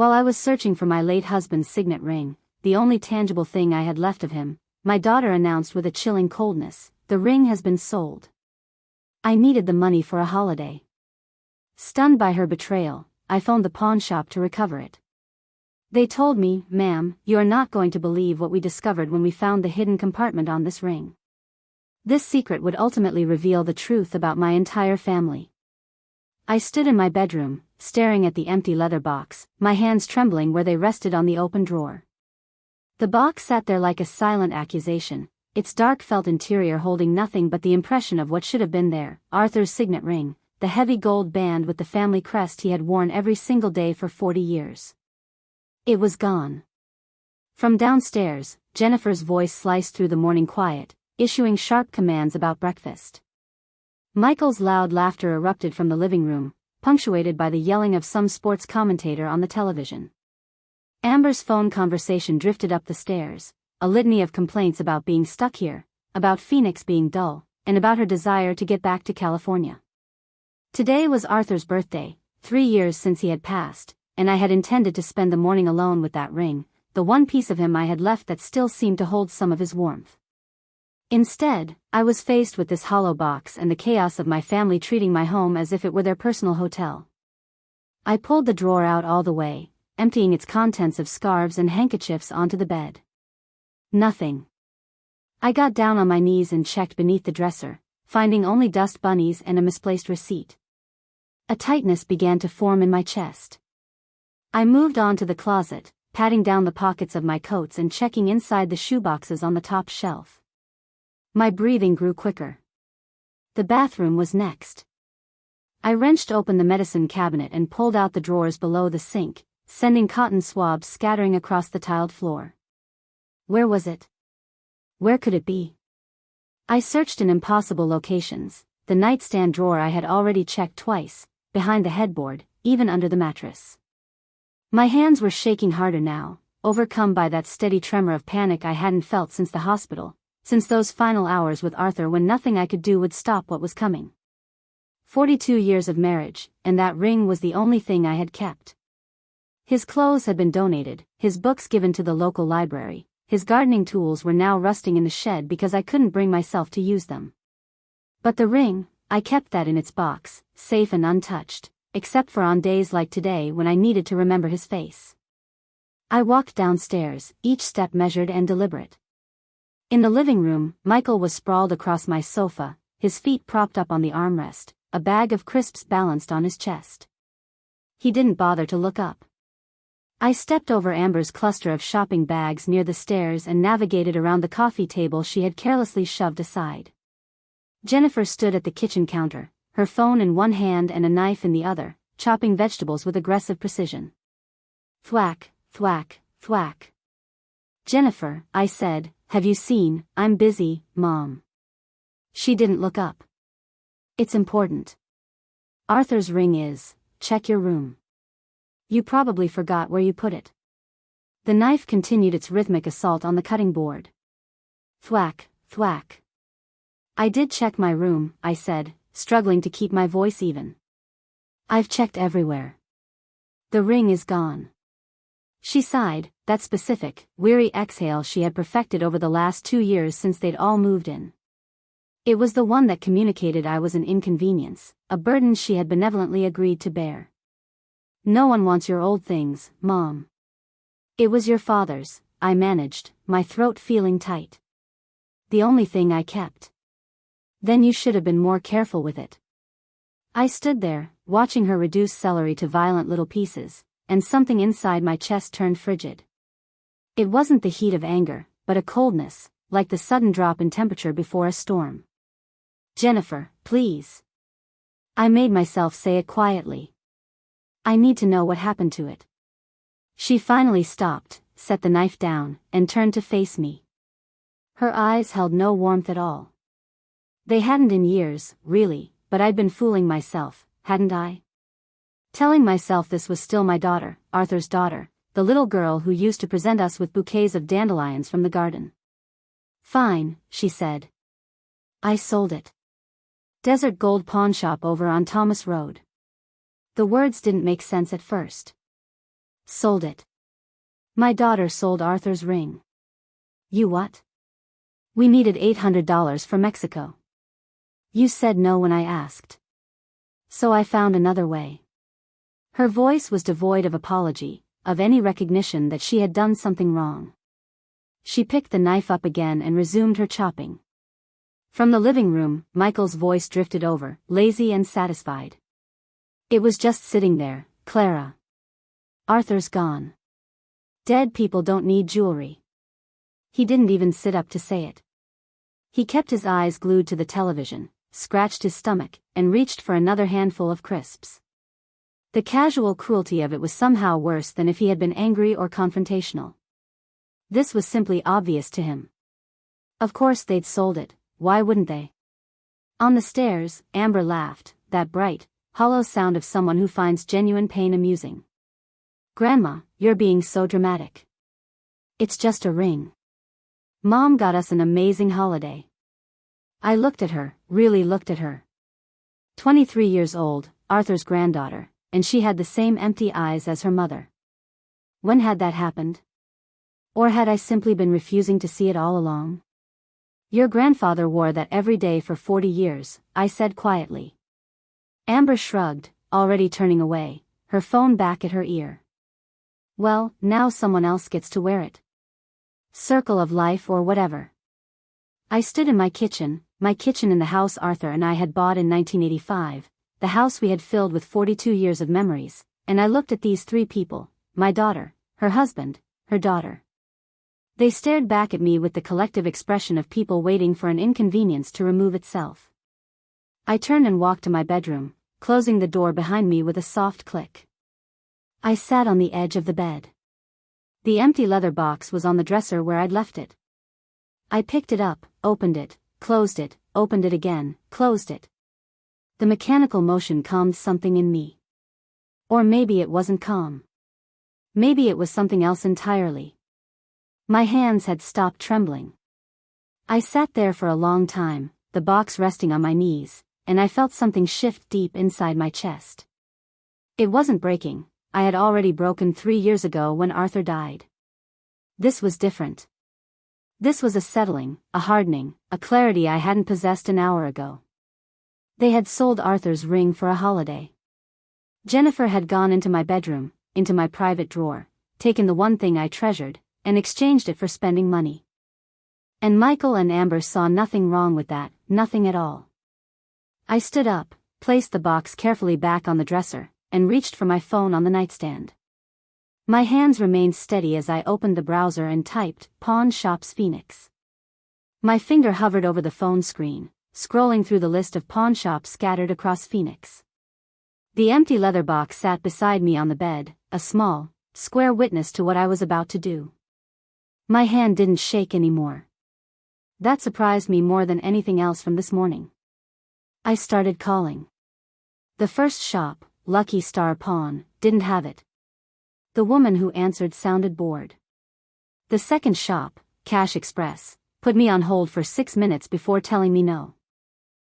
While I was searching for my late husband's signet ring, the only tangible thing I had left of him, my daughter announced with a chilling coldness, "The ring has been sold." I needed the money for a holiday. Stunned by her betrayal, I phoned the pawn shop to recover it. They told me, "Ma'am, you are not going to believe what we discovered when we found the hidden compartment on this ring. This secret would ultimately reveal the truth about my entire family." I stood in my bedroom, staring at the empty leather box, my hands trembling where they rested on the open drawer. The box sat there like a silent accusation, its dark felt interior holding nothing but the impression of what should have been there: Arthur's signet ring, the heavy gold band with the family crest he had worn every single day for 40 years. It was gone. From downstairs, Jennifer's voice sliced through the morning quiet, issuing sharp commands about breakfast. Michael's loud laughter erupted from the living room, punctuated by the yelling of some sports commentator on the television. Amber's phone conversation drifted up the stairs, a litany of complaints about being stuck here, about Phoenix being dull, and about her desire to get back to California. Today was Arthur's birthday, 3 years since he had passed, and I had intended to spend the morning alone with that ring, the one piece of him I had left that still seemed to hold some of his warmth. Instead, I was faced with this hollow box and the chaos of my family treating my home as if it were their personal hotel. I pulled the drawer out all the way, emptying its contents of scarves and handkerchiefs onto the bed. Nothing. I got down on my knees and checked beneath the dresser, finding only dust bunnies and a misplaced receipt. A tightness began to form in my chest. I moved on to the closet, patting down the pockets of my coats and checking inside the shoeboxes on the top shelf. My breathing grew quicker. The bathroom was next. I wrenched open the medicine cabinet and pulled out the drawers below the sink, sending cotton swabs scattering across the tiled floor. Where was it? Where could it be? I searched in impossible locations, the nightstand drawer I had already checked twice, behind the headboard, even under the mattress. My hands were shaking harder now, overcome by that steady tremor of panic I hadn't felt since the hospital, since those final hours with Arthur when nothing I could do would stop what was coming. 42 years of marriage, and that ring was the only thing I had kept. His clothes had been donated, his books given to the local library, his gardening tools were now rusting in the shed because I couldn't bring myself to use them. But the ring, I kept that in its box, safe and untouched, except for on days like today when I needed to remember his face. I walked downstairs, each step measured and deliberate. In the living room, Michael was sprawled across my sofa, his feet propped up on the armrest, a bag of crisps balanced on his chest. He didn't bother to look up. I stepped over Amber's cluster of shopping bags near the stairs and navigated around the coffee table she had carelessly shoved aside. Jennifer stood at the kitchen counter, her phone in one hand and a knife in the other, chopping vegetables with aggressive precision. Thwack, thwack, thwack. "Jennifer," I said, "have you seen?" "I'm busy, Mom." She didn't look up. "It's important. Arthur's ring is, check your room. You probably forgot where you put it." The knife continued its rhythmic assault on the cutting board. Thwack, thwack. "I did check my room," I said, struggling to keep my voice even. "I've checked everywhere. The ring is gone." She sighed, that specific, weary exhale she had perfected over the last 2 years since they'd all moved in. It was the one that communicated I was an inconvenience, a burden she had benevolently agreed to bear. "No one wants your old things, Mom." "It was your father's," I managed, my throat feeling tight. "The only thing I kept." "Then you should have been more careful with it." I stood there, watching her reduce celery to violent little pieces, and something inside my chest turned frigid. It wasn't the heat of anger, but a coldness, like the sudden drop in temperature before a storm. "Jennifer, please." I made myself say it quietly. "I need to know what happened to it." She finally stopped, set the knife down, and turned to face me. Her eyes held no warmth at all. They hadn't in years, really, but I'd been fooling myself, hadn't I? Telling myself this was still my daughter, Arthur's daughter, the little girl who used to present us with bouquets of dandelions from the garden. "Fine," she said. "I sold it. Desert Gold Pawn Shop over on Thomas Road." The words didn't make sense at first. Sold it. My daughter sold Arthur's ring. You what? We needed $800 for Mexico. You said no when I asked. So I found another way. Her voice was devoid of apology, of any recognition that she had done something wrong. She picked the knife up again and resumed her chopping. From the living room, Michael's voice drifted over, lazy and satisfied. It was just sitting there, Clara. Arthur's gone. Dead people don't need jewelry. He didn't even sit up to say it. He kept his eyes glued to the television, scratched his stomach, and reached for another handful of crisps. The casual cruelty of it was somehow worse than if he had been angry or confrontational. This was simply obvious to him. Of course they'd sold it, why wouldn't they? On the stairs, Amber laughed, that bright, hollow sound of someone who finds genuine pain amusing. Grandma, you're being so dramatic. It's just a ring. Mom got us an amazing holiday. I looked at her, really looked at her. 23 years old, Arthur's granddaughter, and she had the same empty eyes as her mother. When had that happened? Or had I simply been refusing to see it all along? Your grandfather wore that every day for 40 years, I said quietly. Amber shrugged, already turning away, her phone back at her ear. Well, now someone else gets to wear it. Circle of life or whatever. I stood in my kitchen in the house Arthur and I had bought in 1985, the house we had filled with 42 years of memories, and I looked at these three people, my daughter, her husband, her daughter. They stared back at me with the collective expression of people waiting for an inconvenience to remove itself. I turned and walked to my bedroom, closing the door behind me with a soft click. I sat on the edge of the bed. The empty leather box was on the dresser where I'd left it. I picked it up, opened it, closed it, opened it again, closed it. The mechanical motion calmed something in me. Or maybe it wasn't calm. Maybe it was something else entirely. My hands had stopped trembling. I sat there for a long time, the box resting on my knees, and I felt something shift deep inside my chest. It wasn't breaking. I had already broken 3 years ago when Arthur died. This was different. This was a settling, a hardening, a clarity I hadn't possessed an hour ago. They had sold Arthur's ring for a holiday. Jennifer had gone into my bedroom, into my private drawer, taken the one thing I treasured, and exchanged it for spending money. And Michael and Amber saw nothing wrong with that, nothing at all. I stood up, placed the box carefully back on the dresser, and reached for my phone on the nightstand. My hands remained steady as I opened the browser and typed, Pawn Shops Phoenix. My finger hovered over the phone screen, scrolling through the list of pawn shops scattered across Phoenix. The empty leather box sat beside me on the bed, a small, square witness to what I was about to do. My hand didn't shake anymore. That surprised me more than anything else from this morning. I started calling. The first shop, Lucky Star Pawn, didn't have it. The woman who answered sounded bored. The second shop, Cash Express, put me on hold for 6 minutes before telling me no.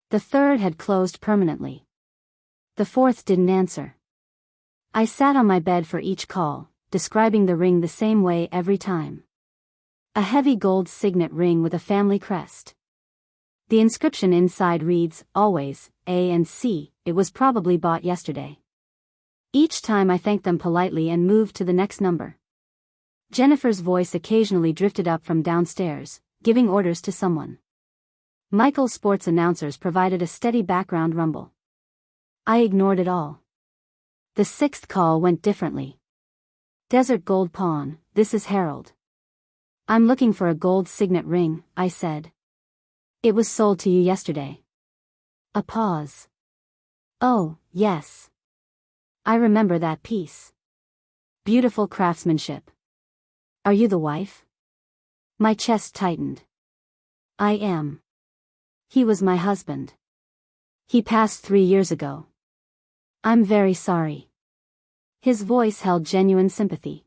The third had closed permanently. The fourth didn't answer. I sat on my bed for each call, describing the ring the same way every time. A heavy gold signet ring with a family crest. The inscription inside reads, always, A and C, it was probably bought yesterday. Each time I thanked them politely and moved to the next number. Jennifer's voice occasionally drifted up from downstairs, giving orders to someone. Michael's sports announcers provided a steady background rumble. I ignored it all. The sixth call went differently. Desert Gold Pawn, this is Harold. I'm looking for a gold signet ring, I said. It was sold to you yesterday. A pause. Oh, yes. I remember that piece. Beautiful craftsmanship. Are you the wife? My chest tightened. I am. He was my husband. He passed 3 years ago. I'm very sorry. His voice held genuine sympathy.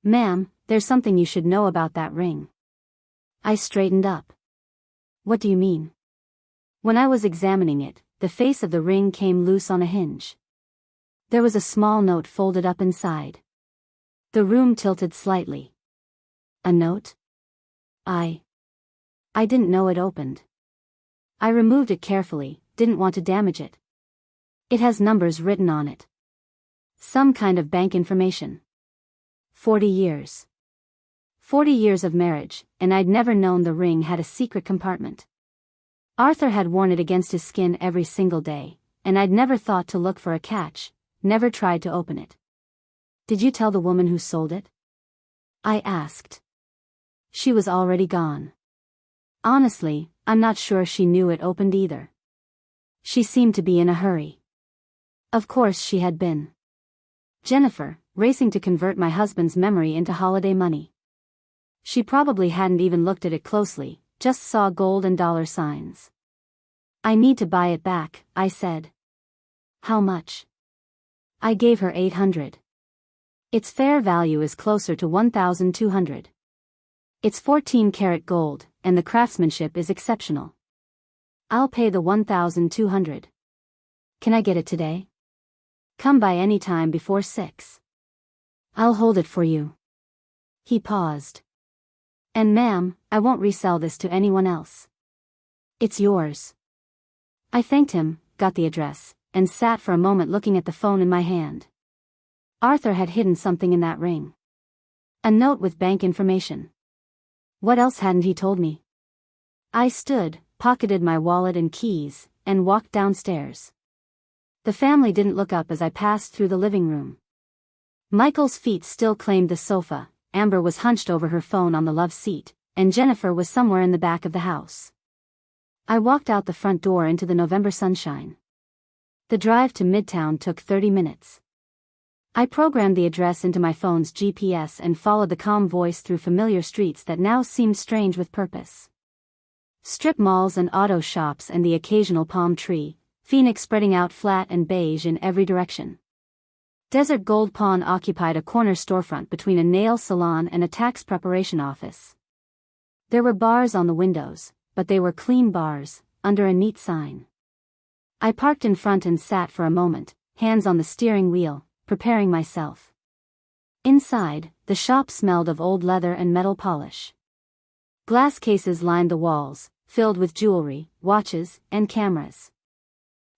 Ma'am, there's something you should know about that ring. I straightened up. What do you mean? When I was examining it, the face of the ring came loose on a hinge. There was a small note folded up inside. The room tilted slightly. A note? I didn't know it opened. I removed it carefully, didn't want to damage it. It has numbers written on it. Some kind of bank information. 40 years. 40 years of marriage, and I'd never known the ring had a secret compartment. Arthur had worn it against his skin every single day, and I'd never thought to look for a catch, never tried to open it. Did you tell the woman who sold it? I asked. She was already gone. Honestly, I'm not sure she knew it opened either. She seemed to be in a hurry. Of course she had been. Jennifer, racing to convert my husband's memory into holiday money. She probably hadn't even looked at it closely, just saw gold and dollar signs. I need to buy it back, I said. How much? I gave her $800. Its fair value is closer to $1,200. It's 14-karat gold, and the craftsmanship is exceptional. I'll pay the $1,200. Can I get it today? Come by any time before 6. I'll hold it for you. He paused. And ma'am, I won't resell this to anyone else. It's yours. I thanked him, got the address, and sat for a moment looking at the phone in my hand. Arthur had hidden something in that ring. A note with bank information. What else hadn't he told me? I stood, pocketed my wallet and keys, and walked downstairs. The family didn't look up as I passed through the living room. Michael's feet still claimed the sofa, Amber was hunched over her phone on the love seat, and Jennifer was somewhere in the back of the house. I walked out the front door into the November sunshine. The drive to Midtown took 30 minutes. I programmed the address into my phone's GPS and followed the calm voice through familiar streets that now seemed strange with purpose. Strip malls and auto shops and the occasional palm tree, Phoenix spreading out flat and beige in every direction. Desert Gold Pawn occupied a corner storefront between a nail salon and a tax preparation office. There were bars on the windows, but they were clean bars, under a neat sign. I parked in front and sat for a moment, hands on the steering wheel, preparing myself. Inside, the shop smelled of old leather and metal polish. Glass cases lined the walls, filled with jewelry, watches, and cameras.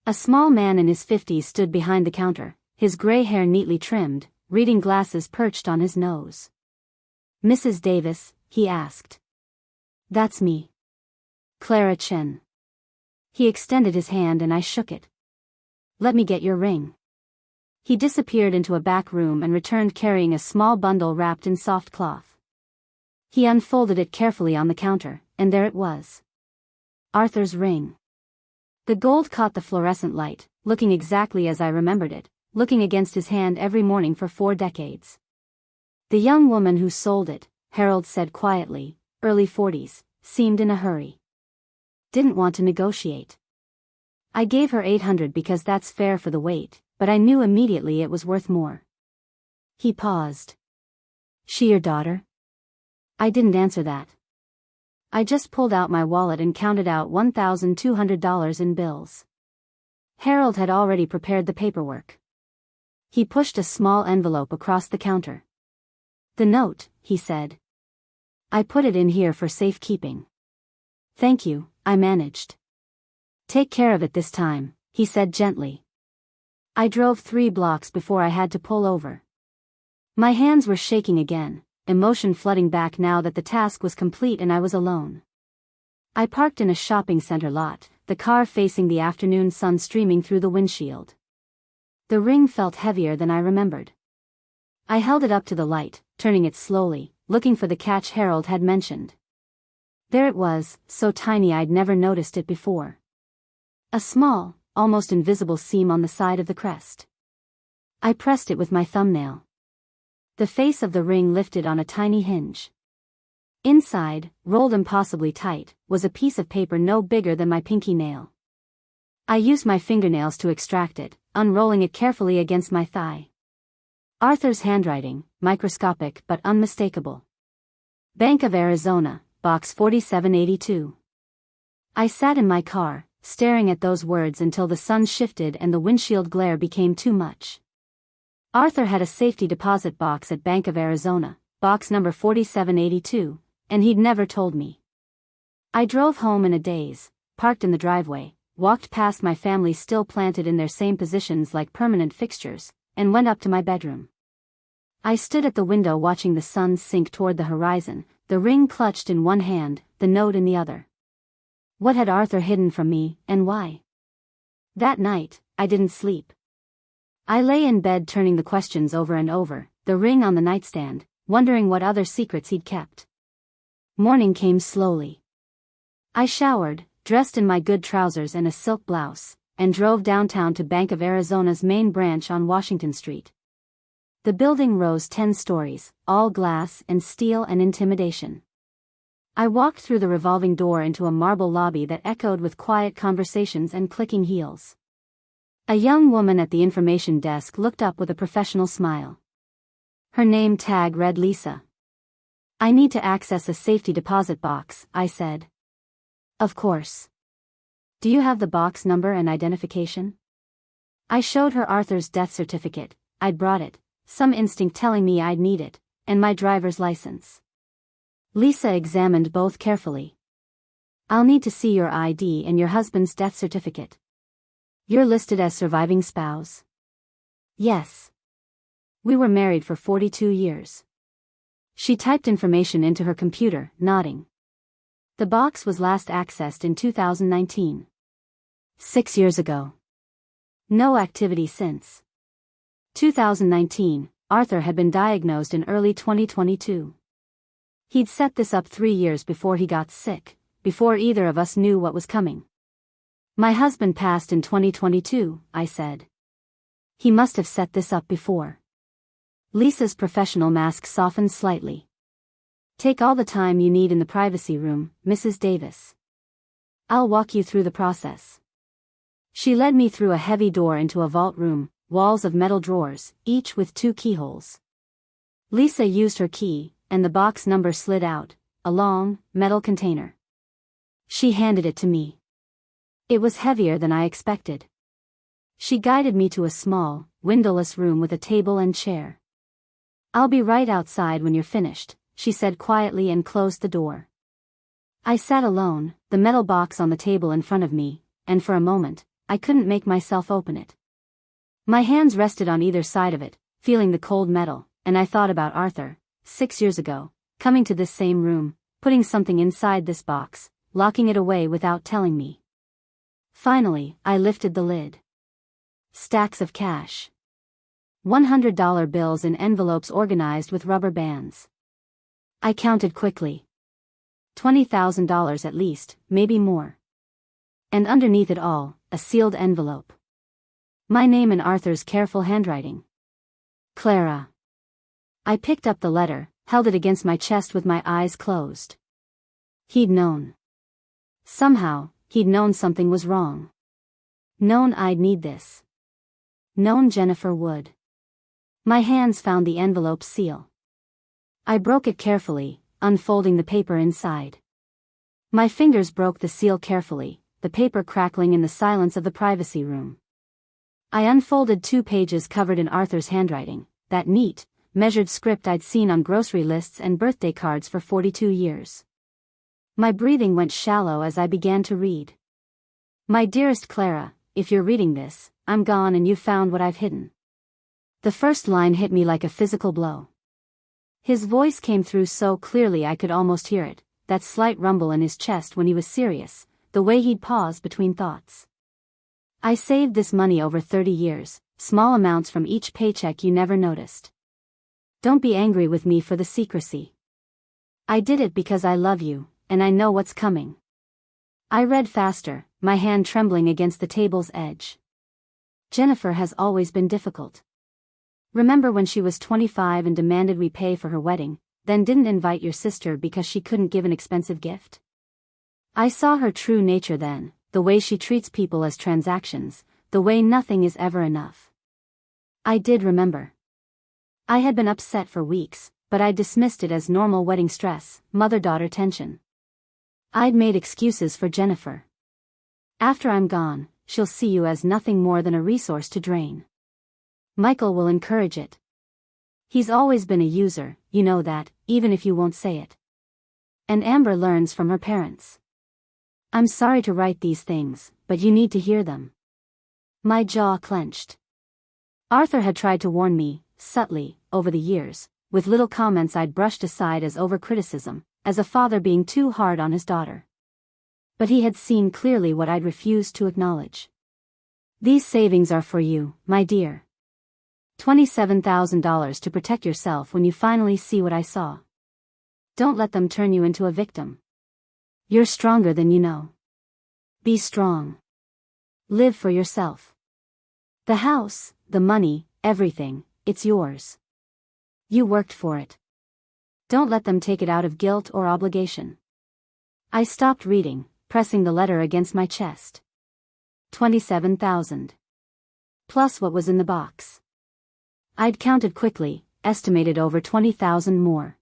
A small man in his 50s stood behind the counter, his gray hair neatly trimmed, reading glasses perched on his nose. Mrs. Davis, he asked. That's me. Clara Chen. He extended his hand and I shook it. Let me get your ring. He disappeared into a back room and returned carrying a small bundle wrapped in soft cloth. He unfolded it carefully on the counter, and there it was. Arthur's ring. The gold caught the fluorescent light, looking exactly as I remembered it, looking against his hand every morning for 4 decades. The young woman who sold it, Harold said quietly, early 40s, seemed in a hurry. Didn't want to negotiate. I gave her $800 because that's fair for the weight, but I knew immediately it was worth more. He paused. She your daughter? I didn't answer that. I just pulled out my wallet and counted out $1,200 in bills. Harold had already prepared the paperwork. He pushed a small envelope across the counter. The note, he said. I put it in here for safekeeping. Thank you, I managed. Take care of it this time, he said gently. I drove 3 blocks before I had to pull over. My hands were shaking again, emotion flooding back now that the task was complete and I was alone. I parked in a shopping center lot, the car facing the afternoon sun streaming through the windshield. The ring felt heavier than I remembered. I held it up to the light, turning it slowly, looking for the catch Harold had mentioned. There it was, so tiny I'd never noticed it before. A small, almost invisible seam on the side of the crest. I pressed it with my thumbnail. The face of the ring lifted on a tiny hinge. Inside, rolled impossibly tight, was a piece of paper no bigger than my pinky nail. I used my fingernails to extract it, unrolling it carefully against my thigh. Arthur's handwriting, microscopic but unmistakable. Bank of Arizona, Box 4782. I sat in my car, staring at those words until the sun shifted and the windshield glare became too much. Arthur had a safety deposit box at Bank of Arizona, box number 4782, and he'd never told me. I drove home in a daze, parked in the driveway, walked past my family still planted in their same positions like permanent fixtures, and went up to my bedroom. I stood at the window watching the sun sink toward the horizon, the ring clutched in one hand, the note in the other. What had Arthur hidden from me, and why? That night, I didn't sleep. I lay in bed turning the questions over and over, the ring on the nightstand, wondering what other secrets he'd kept. Morning came slowly. I showered, dressed in my good trousers and a silk blouse, and drove downtown to Bank of Arizona's main branch on Washington Street. The building rose 10 stories, all glass and steel and intimidation. I walked through the revolving door into a marble lobby that echoed with quiet conversations and clicking heels. A young woman at the information desk looked up with a professional smile. Her name tag read Lisa. "I need to access a safety deposit box," I said. "Of course. Do you have the box number and identification?" I showed her Arthur's death certificate. I'd brought it, some instinct telling me I'd need it, and my driver's license. Lisa examined both carefully. "I'll need to see your ID and your husband's death certificate. You're listed as surviving spouse?" "Yes. We were married for 42 years. She typed information into her computer, nodding. The box was last accessed in 2019. 6 years ago. No activity since. 2019, Arthur had been diagnosed in early 2022. He'd set this up 3 years before he got sick, before either of us knew what was coming. "My husband passed in 2022, I said. "He must have set this up before." Lisa's professional mask softened slightly. "Take all the time you need in the privacy room, Mrs. Davis. I'll walk you through the process." She led me through a heavy door into a vault room, walls of metal drawers, each with 2 keyholes. Lisa used her key, and the box number slid out, a long, metal container. She handed it to me. It was heavier than I expected. She guided me to a small, windowless room with a table and chair. "I'll be right outside when you're finished," she said quietly and closed the door. I sat alone, the metal box on the table in front of me, and for a moment, I couldn't make myself open it. My hands rested on either side of it, feeling the cold metal, and I thought about Arthur, 6 years ago, coming to this same room, putting something inside this box, locking it away without telling me. Finally, I lifted the lid. Stacks of cash. $100 bills in envelopes organized with rubber bands. I counted quickly. $20,000 at least, maybe more. And underneath it all, a sealed envelope. My name in Arthur's careful handwriting. Clara. I picked up the letter, held it against my chest with my eyes closed. He'd known. Somehow, he'd known something was wrong. Known I'd need this. Known Jennifer would. My hands found the envelope seal. I broke it carefully, unfolding the paper inside. My fingers broke the seal carefully, the paper crackling in the silence of the privacy room. I unfolded 2 pages covered in Arthur's handwriting, that neat, measured script I'd seen on grocery lists and birthday cards for 42 years. My breathing went shallow as I began to read. "My dearest Clara, if you're reading this, I'm gone and you've found what I've hidden." The first line hit me like a physical blow. His voice came through so clearly I could almost hear it, that slight rumble in his chest when he was serious, the way he'd pause between thoughts. "I saved this money over 30 years, small amounts from each paycheck you never noticed. Don't be angry with me for the secrecy. I did it because I love you, and I know what's coming." I read faster, my hand trembling against the table's edge. "Jennifer has always been difficult. Remember when she was 25 and demanded we pay for her wedding, then didn't invite your sister because she couldn't give an expensive gift? I saw her true nature then, the way she treats people as transactions, the way nothing is ever enough. I did remember. I had been upset for weeks, but I dismissed it as normal wedding stress, mother-daughter tension. I'd made excuses for Jennifer. After I'm gone, she'll see you as nothing more than a resource to drain. Michael will encourage it. He's always been a user, you know that, even if you won't say it. And Amber learns from her parents. I'm sorry to write these things, but you need to hear them. My jaw clenched. Arthur had tried to warn me, subtly, over the years, with little comments I'd brushed aside as over-criticism, as a father being too hard on his daughter. But he had seen clearly what I'd refused to acknowledge. These savings are for you, my dear. $27,000 to protect yourself when you finally see what I saw. Don't let them turn you into a victim. You're stronger than you know. Be strong. Live for yourself. The house, the money, everything, it's yours. You worked for it. Don't let them take it out of guilt or obligation. I stopped reading, pressing the letter against my chest. 27,000. Plus what was in the box. I'd counted quickly, estimated over 20,000 more.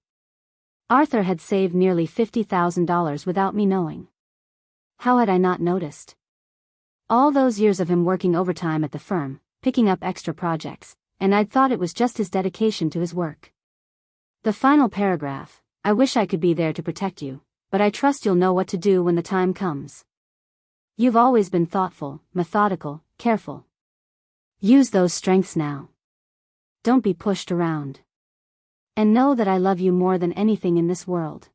Arthur had saved nearly $50,000 without me knowing. How had I not noticed? All those years of him working overtime at the firm, picking up extra projects, and I'd thought it was just his dedication to his work. The final paragraph, I wish I could be there to protect you, but I trust you'll know what to do when the time comes. You've always been thoughtful, methodical, careful. Use those strengths now. Don't be pushed around. And know that I love you more than anything in this world.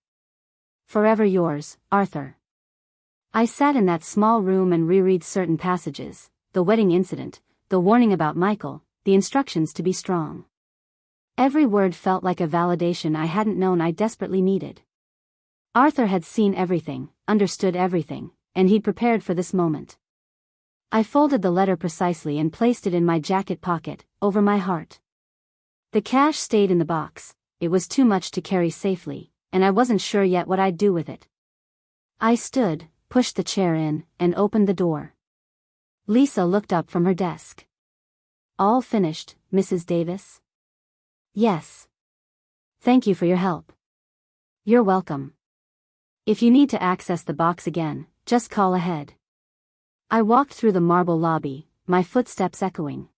Forever yours, Arthur. I sat in that small room and reread certain passages, the wedding incident, the warning about Michael, the instructions to be strong. Every word felt like a validation I hadn't known I desperately needed. Arthur had seen everything, understood everything, and he'd prepared for this moment. I folded the letter precisely and placed it in my jacket pocket, over my heart. The cash stayed in the box, it was too much to carry safely, and I wasn't sure yet what I'd do with it. I stood, pushed the chair in, and opened the door. Lisa looked up from her desk. All finished, Mrs. Davis? Yes. Thank you for your help. You're welcome. If you need to access the box again, just call ahead. I walked through the marble lobby, my footsteps echoing.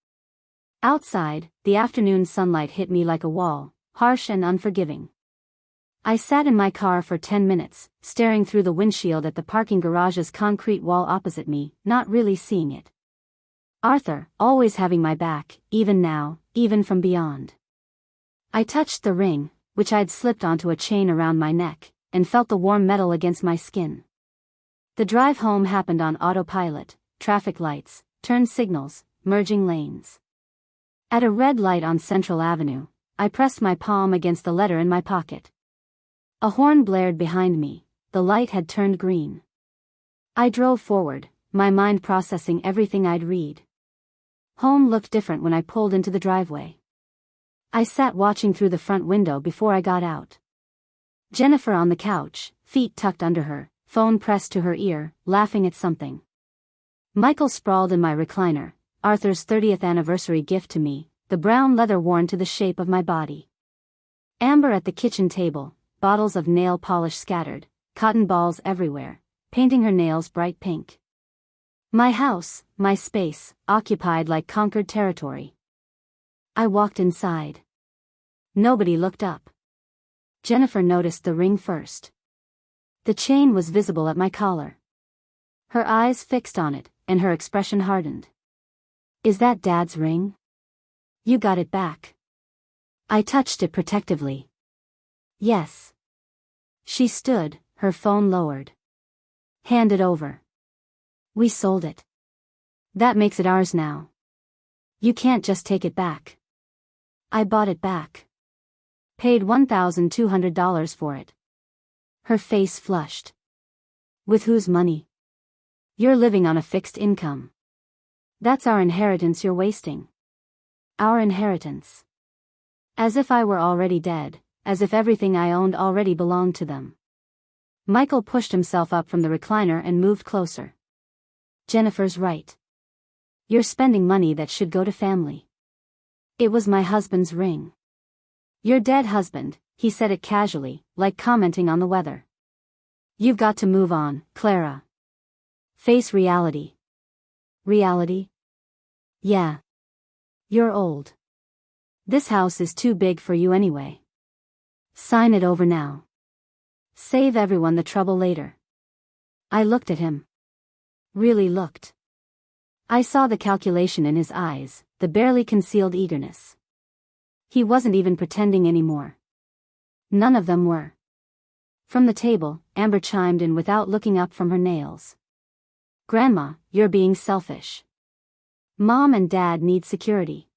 Outside, the afternoon sunlight hit me like a wall, harsh and unforgiving. I sat in my car for 10 minutes, staring through the windshield at the parking garage's concrete wall opposite me, not really seeing it. Arthur, always having my back, even now, even from beyond. I touched the ring, which I'd slipped onto a chain around my neck, and felt the warm metal against my skin. The drive home happened on autopilot, traffic lights, turn signals, merging lanes. At a red light on Central Avenue, I pressed my palm against the letter in my pocket. A horn blared behind me, the light had turned green. I drove forward, my mind processing everything I'd read. Home looked different when I pulled into the driveway. I sat watching through the front window before I got out. Jennifer on the couch, feet tucked under her, phone pressed to her ear, laughing at something. Michael sprawled in my recliner, Arthur's 30th anniversary gift to me, the brown leather worn to the shape of my body. Amber at the kitchen table, bottles of nail polish scattered, cotton balls everywhere, painting her nails bright pink. My house, my space, occupied like conquered territory. I walked inside. Nobody looked up. Jennifer noticed the ring first. The chain was visible at my collar. Her eyes fixed on it, and her expression hardened. Is that Dad's ring? You got it back. I touched it protectively. Yes. She stood, her phone lowered. Hand it over. We sold it. That makes it ours now. You can't just take it back. I bought it back. Paid $1,200 for it. Her face flushed. With whose money? You're living on a fixed income. That's our inheritance you're wasting. Our inheritance. As if I were already dead, as if everything I owned already belonged to them. Michael pushed himself up from the recliner and moved closer. Jennifer's right. You're spending money that should go to family. It was my husband's ring. Your dead husband, he said it casually, like commenting on the weather. You've got to move on, Clara. Face reality. Reality? Yeah. You're old. This house is too big for you anyway. Sign it over now. Save everyone the trouble later. I looked at him. Really looked. I saw the calculation in his eyes, the barely concealed eagerness. He wasn't even pretending anymore. None of them were. From the table, Amber chimed in without looking up from her nails. Grandma, you're being selfish. Mom and Dad need security.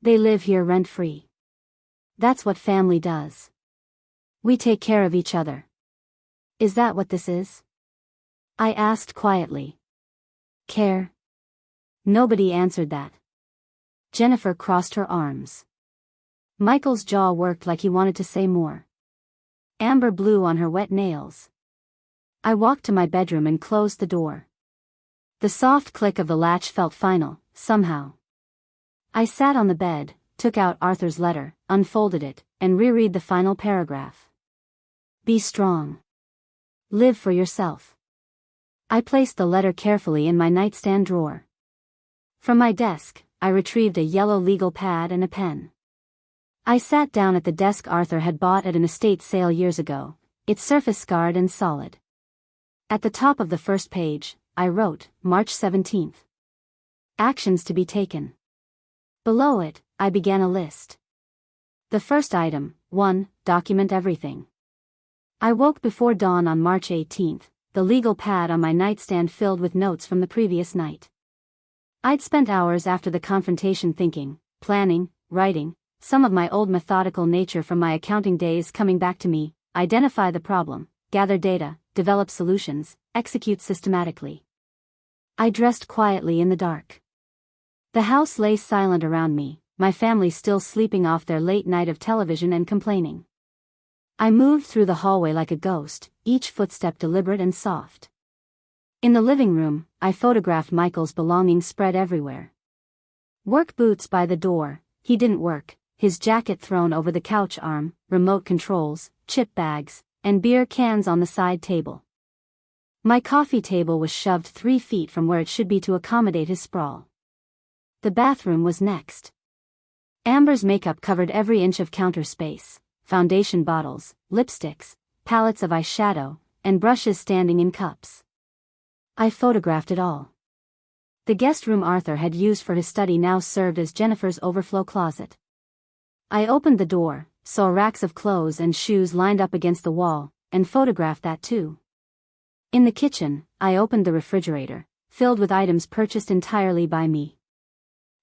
They live here rent-free. That's what family does. We take care of each other. Is that what this is? I asked quietly. Care? Nobody answered that. Jennifer crossed her arms. Michael's jaw worked like he wanted to say more. Amber blew on her wet nails. I walked to my bedroom and closed the door. The soft click of the latch felt final, somehow. I sat on the bed, took out Arthur's letter, unfolded it, and reread the final paragraph. Be strong. Live for yourself. I placed the letter carefully in my nightstand drawer. From my desk, I retrieved a yellow legal pad and a pen. I sat down at the desk Arthur had bought at an estate sale years ago, its surface scarred and solid. At the top of the first page, I wrote, March 17th. Actions to be taken. Below it, I began a list. The first item, 1. Document everything. I woke before dawn on March 18th, the legal pad on my nightstand filled with notes from the previous night. I'd spent hours after the confrontation thinking, planning, writing, some of my old methodical nature from my accounting days coming back to me, identify the problem, gather data, develop solutions, execute systematically. I dressed quietly in the dark. The house lay silent around me, my family still sleeping off their late night of television and complaining. I moved through the hallway like a ghost, each footstep deliberate and soft. In the living room, I photographed Michael's belongings spread everywhere. Work boots by the door, he didn't work, his jacket thrown over the couch arm, remote controls, chip bags, and beer cans on the side table. My coffee table was shoved 3 feet from where it should be to accommodate his sprawl. The bathroom was next. Amber's makeup covered every inch of counter space, foundation bottles, lipsticks, palettes of eyeshadow, and brushes standing in cups. I photographed it all. The guest room Arthur had used for his study now served as Jennifer's overflow closet. I opened the door, saw racks of clothes and shoes lined up against the wall, and photographed that too. In the kitchen, I opened the refrigerator, filled with items purchased entirely by me.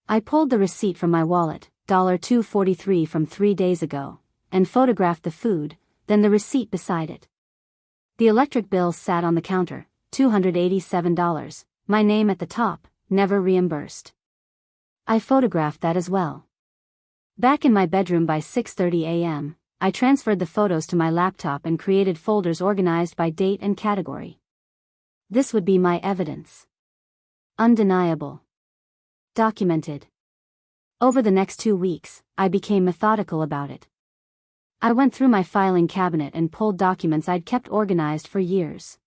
I pulled the receipt from my wallet, $2.43 from 3 days ago, and photographed the food, then the receipt beside it. The electric bill sat on the counter, $287, my name at the top, never reimbursed. I photographed that as well. Back in my bedroom by 6:30 a.m., I transferred the photos to my laptop and created folders organized by date and category. This would be my evidence. Undeniable. Documented. Over the next 2 weeks, I became methodical about it. I went through my filing cabinet and pulled documents I'd kept organized for years.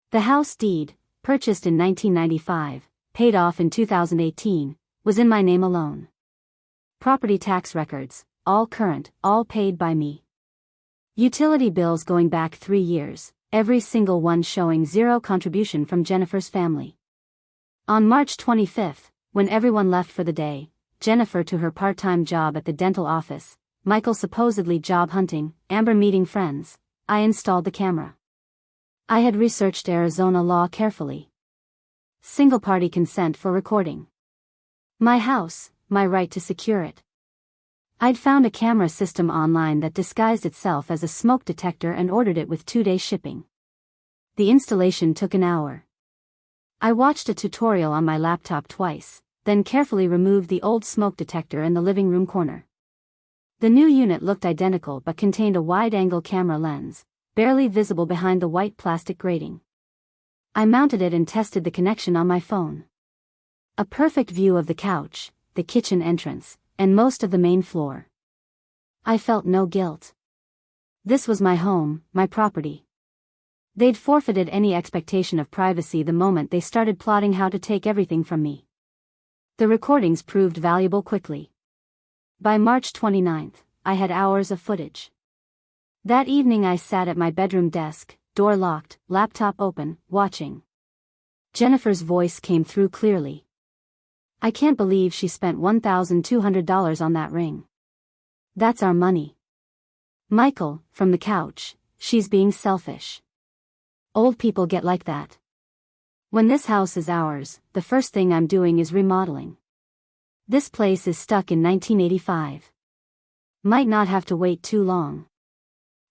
The house deed, purchased in 1995, paid off in 2018, was in my name alone. Property tax records, all current, all paid by me. Utility bills going back 3 years, every single one showing zero contribution from Jennifer's family. On March 25th, when everyone left for the day, Jennifer to her part-time job at the dental office, Michael supposedly job hunting, Amber meeting friends, I installed the camera. I had researched Arizona law carefully. Single-party consent for recording. My house, my right to secure it. I'd found a camera system online that disguised itself as a smoke detector and ordered it with 2-day shipping. The installation took an hour. I watched a tutorial on my laptop twice, then carefully removed the old smoke detector in the living room corner. The new unit looked identical but contained a wide-angle camera lens, barely visible behind the white plastic grating. I mounted it and tested the connection on my phone. A perfect view of the couch, the kitchen entrance, and most of the main floor. I felt no guilt. This was my home, my property. They'd forfeited any expectation of privacy the moment they started plotting how to take everything from me. The recordings proved valuable quickly. By March 29th, I had hours of footage. That evening I sat at my bedroom desk, door locked, laptop open, watching. Jennifer's voice came through clearly. "I can't believe she spent $1,200 on that ring. That's our money." "Michael," from the couch, "she's being selfish. Old people get like that. When this house is ours, the first thing I'm doing is remodeling. This place is stuck in 1985. Might not have to wait too long."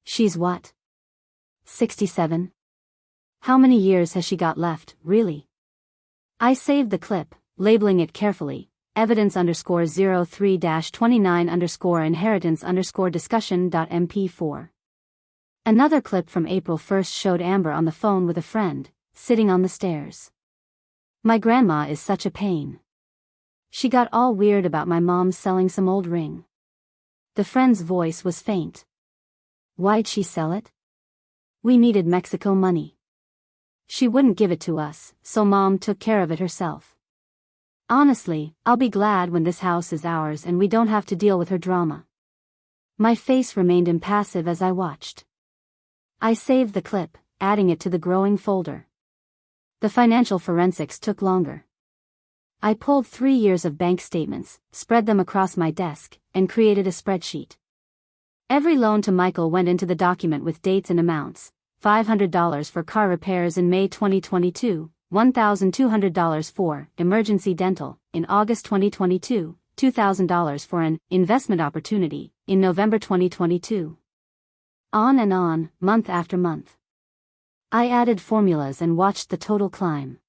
"She's what? 67? How many years has she got left, really?" I saved the clip, labeling it carefully, evidence_03-29_inheritance_discussion.mp4. Another clip from April 1st showed Amber on the phone with a friend, sitting on the stairs. "My grandma is such a pain. She got all weird about my mom selling some old ring." The friend's voice was faint. "Why'd she sell it?" "We needed Mexico money. She wouldn't give it to us, so Mom took care of it herself. Honestly, I'll be glad when this house is ours and we don't have to deal with her drama." My face remained impassive as I watched. I saved the clip, adding it to the growing folder. The financial forensics took longer. I pulled 3 years of bank statements, spread them across my desk, and created a spreadsheet. Every loan to Michael went into the document with dates and amounts: $500 for car repairs in May 2022, $1,200 for emergency dental in August 2022, $2,000 for an investment opportunity in November 2022. On and on, month after month. I added formulas and watched the total climb.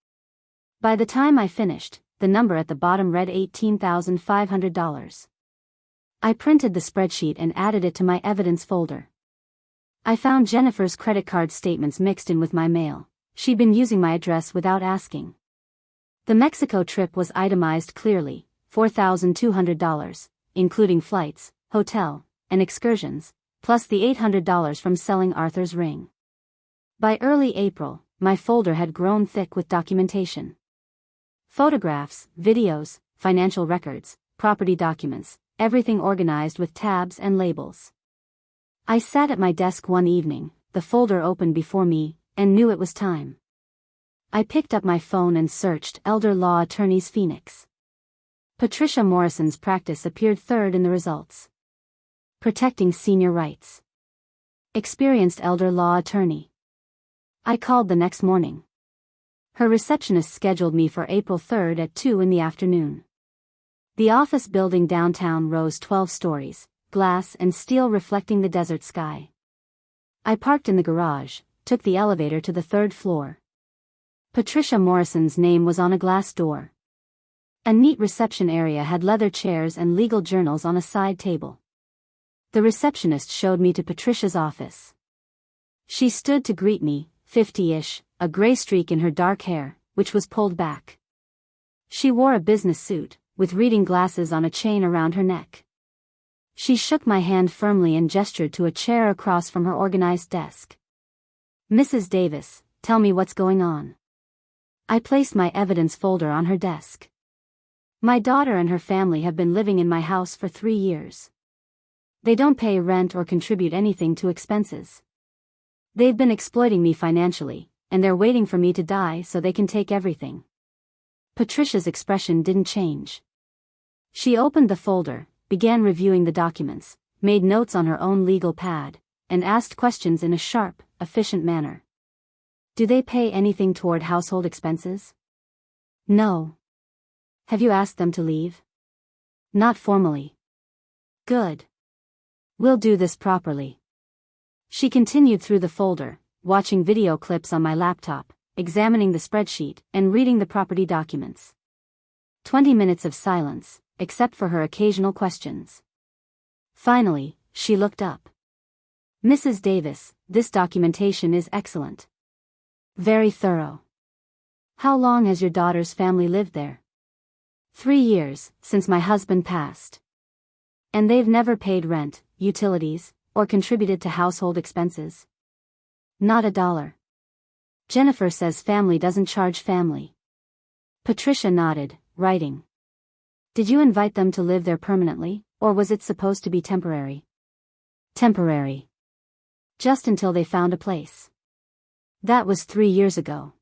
By the time I finished, the number at the bottom read $18,500. I printed the spreadsheet and added it to my evidence folder. I found Jennifer's credit card statements mixed in with my mail. She'd been using my address without asking. The Mexico trip was itemized clearly: $4,200, including flights, hotel, and excursions, plus the $800 from selling Arthur's ring. By early April, my folder had grown thick with documentation. Photographs, videos, financial records, property documents, everything organized with tabs and labels. I sat at my desk one evening, the folder open before me, and knew it was time. I picked up my phone and searched Elder Law Attorneys Phoenix. Patricia Morrison's practice appeared third in the results. Protecting senior rights. Experienced elder law attorney. I called the next morning. Her receptionist scheduled me for April 3rd at 2 in the afternoon. The office building downtown rose 12 stories, glass and steel reflecting the desert sky. I parked in the garage, took the elevator to the 3rd floor. Patricia Morrison's name was on a glass door. A neat reception area had leather chairs and legal journals on a side table. The receptionist showed me to Patricia's office. She stood to greet me, 50-ish, a gray streak in her dark hair, which was pulled back. She wore a business suit, with reading glasses on a chain around her neck. She shook my hand firmly and gestured to a chair across from her organized desk. "Mrs. Davis, tell me what's going on." I placed my evidence folder on her desk. "My daughter and her family have been living in my house for 3 years. They don't pay rent or contribute anything to expenses. They've been exploiting me financially, and they're waiting for me to die so they can take everything." Patricia's expression didn't change. She opened the folder, began reviewing the documents, made notes on her own legal pad, and asked questions in a sharp, efficient manner. "Do they pay anything toward household expenses?" "No." "Have you asked them to leave?" "Not formally." "Good. We'll do this properly." She continued through the folder, watching video clips on my laptop, examining the spreadsheet, and reading the property documents. 20 minutes of silence, except for her occasional questions. Finally, she looked up. "Mrs. Davis, this documentation is excellent. Very thorough. How long has your daughter's family lived there?" 3 years, since my husband passed. "And they've never paid rent, utilities, or contributed to household expenses?" "Not a dollar. Jennifer says family doesn't charge family." Patricia nodded, writing. Did you invite them to live there permanently, or was it supposed to be temporary? Temporary. Just until they found a place. That was 3 years ago.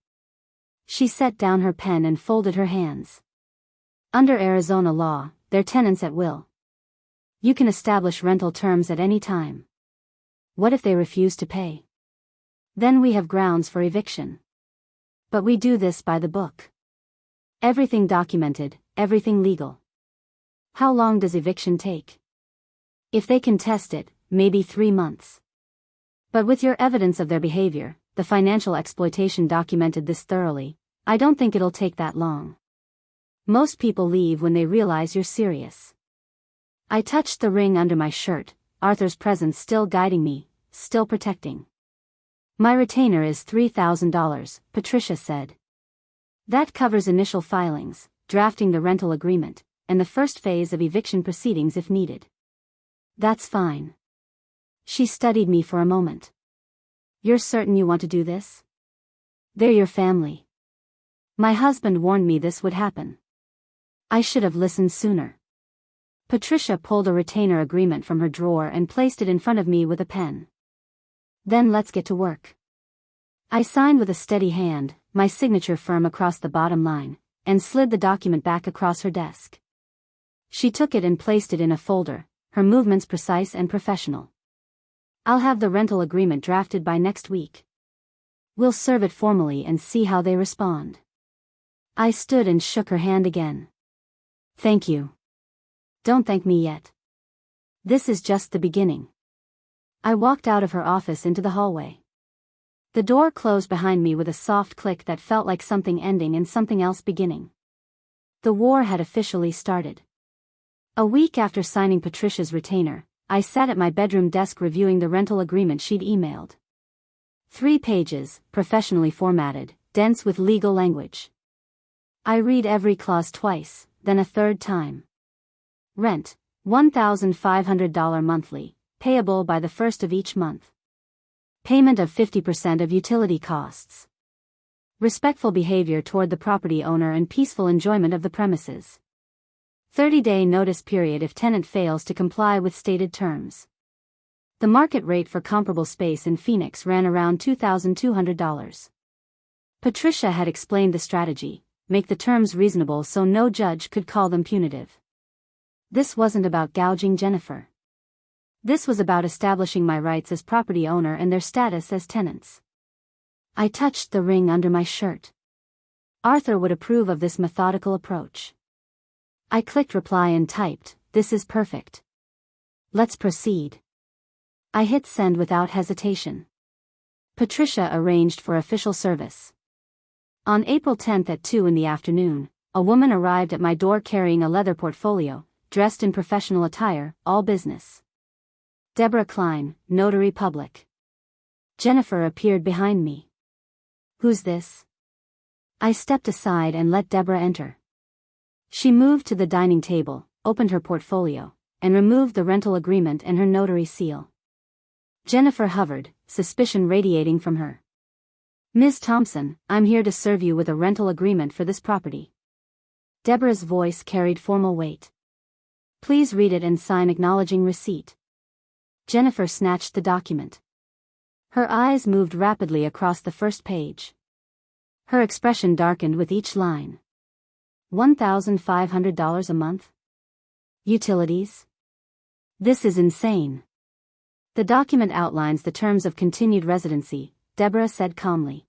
She set down her pen and folded her hands. Under Arizona law, they're tenants at will. You can establish rental terms at any time. What if they refuse to pay? Then we have grounds for eviction. But we do this by the book. Everything documented, everything legal. How long does eviction take? If they contest it, maybe 3 months. But with your evidence of their behavior, the financial exploitation documented this thoroughly, I don't think it'll take that long. Most people leave when they realize you're serious. I touched the ring under my shirt, Arthur's presence still guiding me, still protecting. My retainer is $3,000, Patricia said. That covers initial filings, drafting the rental agreement, and the first phase of eviction proceedings if needed. That's fine. She studied me for a moment. You're certain you want to do this? They're your family. My husband warned me this would happen. I should have listened sooner. Patricia pulled a retainer agreement from her drawer and placed it in front of me with a pen. Then let's get to work. I signed with a steady hand, my signature firm across the bottom line, and slid the document back across her desk. She took it and placed it in a folder, her movements precise and professional. I'll have the rental agreement drafted by next week. We'll serve it formally and see how they respond. I stood and shook her hand again. Thank you. Don't thank me yet. This is just the beginning. I walked out of her office into the hallway. The door closed behind me with a soft click that felt like something ending and something else beginning. The war had officially started. A week after signing Patricia's retainer, I sat at my bedroom desk reviewing the rental agreement she'd emailed. 3 pages, professionally formatted, dense with legal language. I read every clause twice, then a third time. Rent, $1,500 monthly, payable by the first of each month. Payment of 50% of utility costs. Respectful behavior toward the property owner and peaceful enjoyment of the premises. 30-day notice period if tenant fails to comply with stated terms. The market rate for comparable space in Phoenix ran around $2,200. Patricia had explained the strategy, make the terms reasonable so no judge could call them punitive. This wasn't about gouging Jennifer. This was about establishing my rights as property owner and their status as tenants. I touched the ring under my shirt. Arthur would approve of this methodical approach. I clicked reply and typed, "This is perfect. Let's proceed." I hit send without hesitation. Patricia arranged for official service. On April 10th at 2 in the afternoon, a woman arrived at my door carrying a leather portfolio, dressed in professional attire, all business. Deborah Klein, Notary Public. Jennifer appeared behind me. Who's this? I stepped aside and let Deborah enter. She moved to the dining table, opened her portfolio, and removed the rental agreement and her notary seal. Jennifer hovered, suspicion radiating from her. "Ms. Thompson, I'm here to serve you with a rental agreement for this property." Deborah's voice carried formal weight. "Please read it and sign acknowledging receipt." Jennifer snatched the document. Her eyes moved rapidly across the first page. Her expression darkened with each line. $1,500 a month? Utilities? This is insane. The document outlines the terms of continued residency, Deborah said calmly.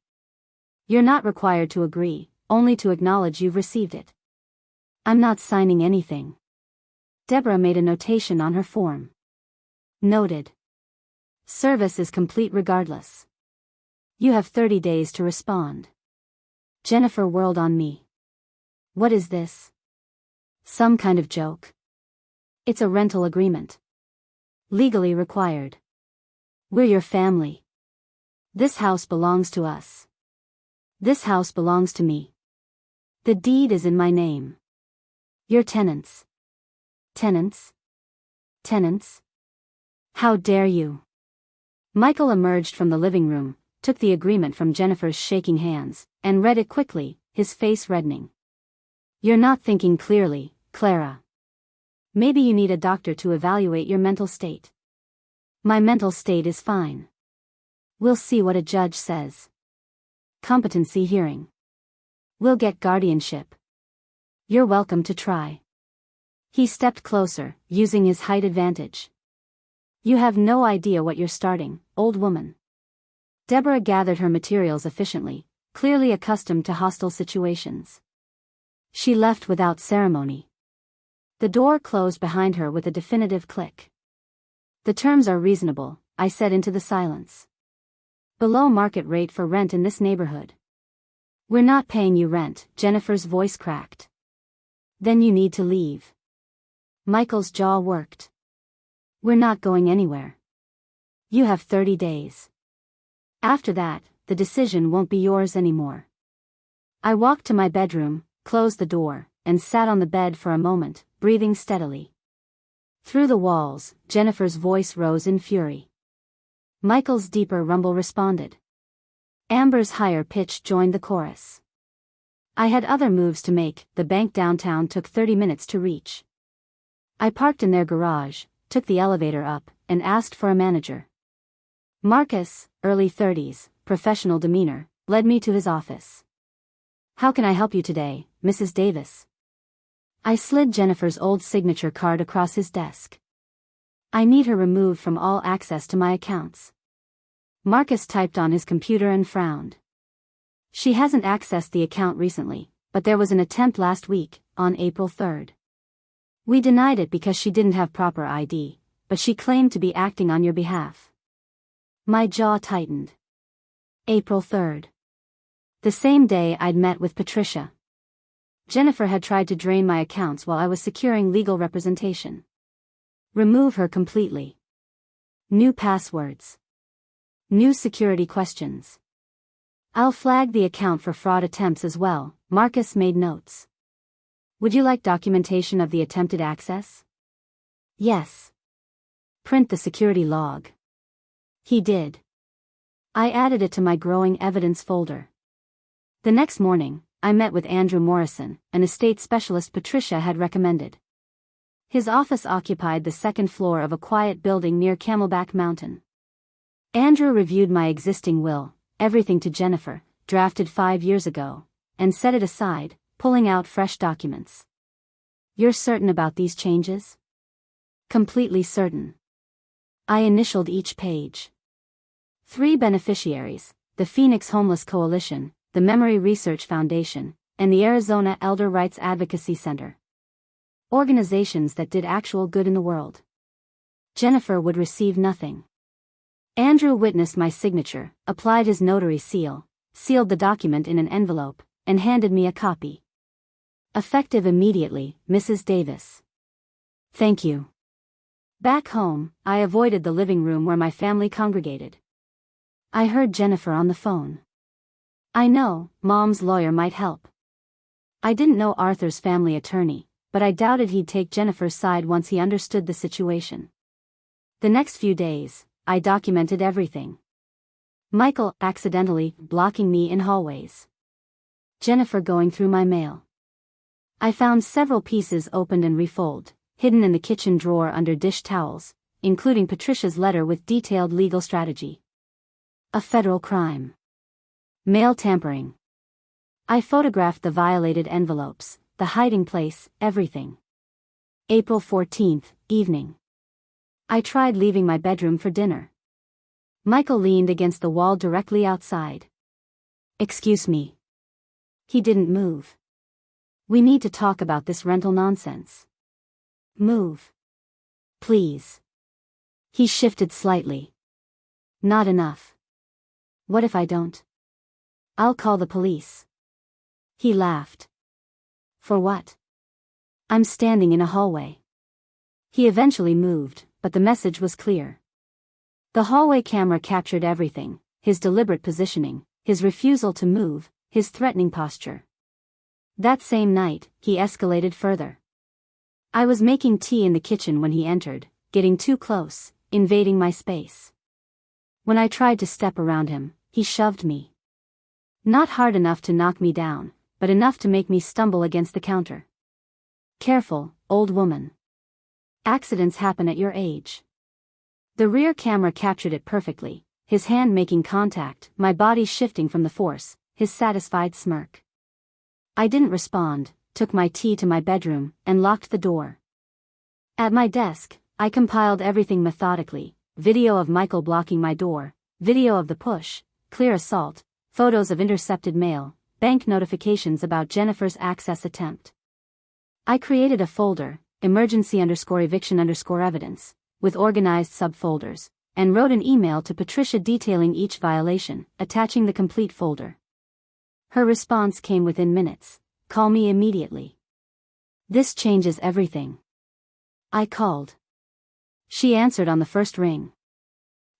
You're not required to agree, only to acknowledge you've received it. I'm not signing anything. Deborah made a notation on her form. Noted. Service is complete regardless. You have 30 days to respond. Jennifer whirled on me. What is this? Some kind of joke? It's a rental agreement. Legally required. We're your family. This house belongs to us. This house belongs to me. The deed is in my name. You're tenants. Tenants? Tenants? How dare you? Michael emerged from the living room, took the agreement from Jennifer's shaking hands, and read it quickly, his face reddening. You're not thinking clearly, Clara. Maybe you need a doctor to evaluate your mental state. My mental state is fine. We'll see what a judge says. Competency hearing. We'll get guardianship. You're welcome to try. He stepped closer, using his height advantage. You have no idea what you're starting, old woman. Deborah gathered her materials efficiently, clearly accustomed to hostile situations. She left without ceremony. The door closed behind her with a definitive click. The terms are reasonable, I said into the silence. Below market rate for rent in this neighborhood. We're not paying you rent, Jennifer's voice cracked. Then you need to leave. Michael's jaw worked. We're not going anywhere. You have 30 days. After that, the decision won't be yours anymore. I walked to my bedroom, closed the door, and sat on the bed for a moment, breathing steadily. Through the walls, Jennifer's voice rose in fury. Michael's deeper rumble responded. Amber's higher pitch joined the chorus. I had other moves to make. The bank downtown took 30 minutes to reach. I parked in their garage, took the elevator up, and asked for a manager. Marcus, early 30s, professional demeanor, led me to his office. How can I help you today, Mrs. Davis? I slid Jennifer's old signature card across his desk. I need her removed from all access to my accounts. Marcus typed on his computer and frowned. She hasn't accessed the account recently, but there was an attempt last week, on April 3rd. We denied it because she didn't have proper ID, but she claimed to be acting on your behalf. My jaw tightened. April 3rd. The same day I'd met with Patricia. Jennifer had tried to drain my accounts while I was securing legal representation. Remove her completely. New passwords. New security questions. I'll flag the account for fraud attempts as well, Marcus made notes. Would you like documentation of the attempted access? Yes. Print the security log. He did. I added it to my growing evidence folder. The next morning, I met with Andrew Morrison, an estate specialist Patricia had recommended. His office occupied the second floor of a quiet building near Camelback Mountain. Andrew reviewed my existing will, everything to Jennifer, drafted 5 years ago, and set it aside, pulling out fresh documents. You're certain about these changes? Completely certain. I initialed each page. 3 beneficiaries, the Phoenix Homeless Coalition, the Memory Research Foundation, and the Arizona Elder Rights Advocacy Center. Organizations that did actual good in the world. Jennifer would receive nothing. Andrew witnessed my signature, applied his notary seal, sealed the document in an envelope, and handed me a copy. Effective immediately, Mrs. Davis. Thank you. Back home, I avoided the living room where my family congregated. I heard Jennifer on the phone. I know, Mom's lawyer might help. I didn't know Arthur's family attorney, but I doubted he'd take Jennifer's side once he understood the situation. The next few days, I documented everything. Michael accidentally blocking me in hallways. Jennifer going through my mail. I found several pieces opened and refolded, hidden in the kitchen drawer under dish towels, including Patricia's letter with detailed legal strategy. A federal crime. Mail tampering. I photographed the violated envelopes, the hiding place, everything. April 14th, evening. I tried leaving my bedroom for dinner. Michael leaned against the wall directly outside. Excuse me. He didn't move. We need to talk about this rental nonsense. Move. Please. He shifted slightly. Not enough. What if I don't? I'll call the police. He laughed. For what? I'm standing in a hallway. He eventually moved, but the message was clear. The hallway camera captured everything, his deliberate positioning, his refusal to move, his threatening posture. That same night, he escalated further. I was making tea in the kitchen when he entered, getting too close, invading my space. When I tried to step around him, he shoved me. Not hard enough to knock me down, but enough to make me stumble against the counter. Careful, old woman. Accidents happen at your age. The rear camera captured it perfectly, his hand making contact, my body shifting from the force, his satisfied smirk. I didn't respond, took my tea to my bedroom, and locked the door. At my desk, I compiled everything methodically: video of Michael blocking my door, video of the push, clear assault, photos of intercepted mail, bank notifications about Jennifer's access attempt. I created a folder, emergency_eviction_evidence, with organized subfolders, and wrote an email to Patricia detailing each violation, attaching the complete folder. Her response came within minutes: "Call me immediately. This changes everything." I called. She answered on the first ring.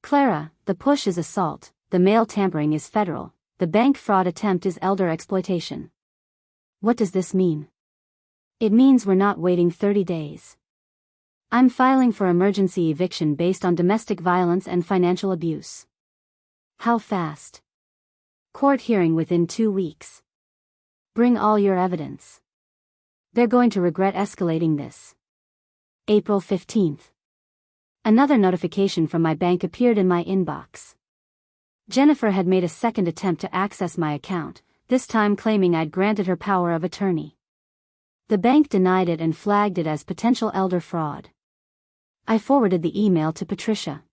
"Clara, the push is assault, the mail tampering is federal, the bank fraud attempt is elder exploitation." What does this mean? It means we're not waiting 30 days. I'm filing for emergency eviction based on domestic violence and financial abuse. How fast? Court hearing within 2 weeks. Bring all your evidence. They're going to regret escalating this. April 15th. Another notification from my bank appeared in my inbox. Jennifer had made a second attempt to access my account, this time claiming I'd granted her power of attorney. The bank denied it and flagged it as potential elder fraud. I forwarded the email to Patricia.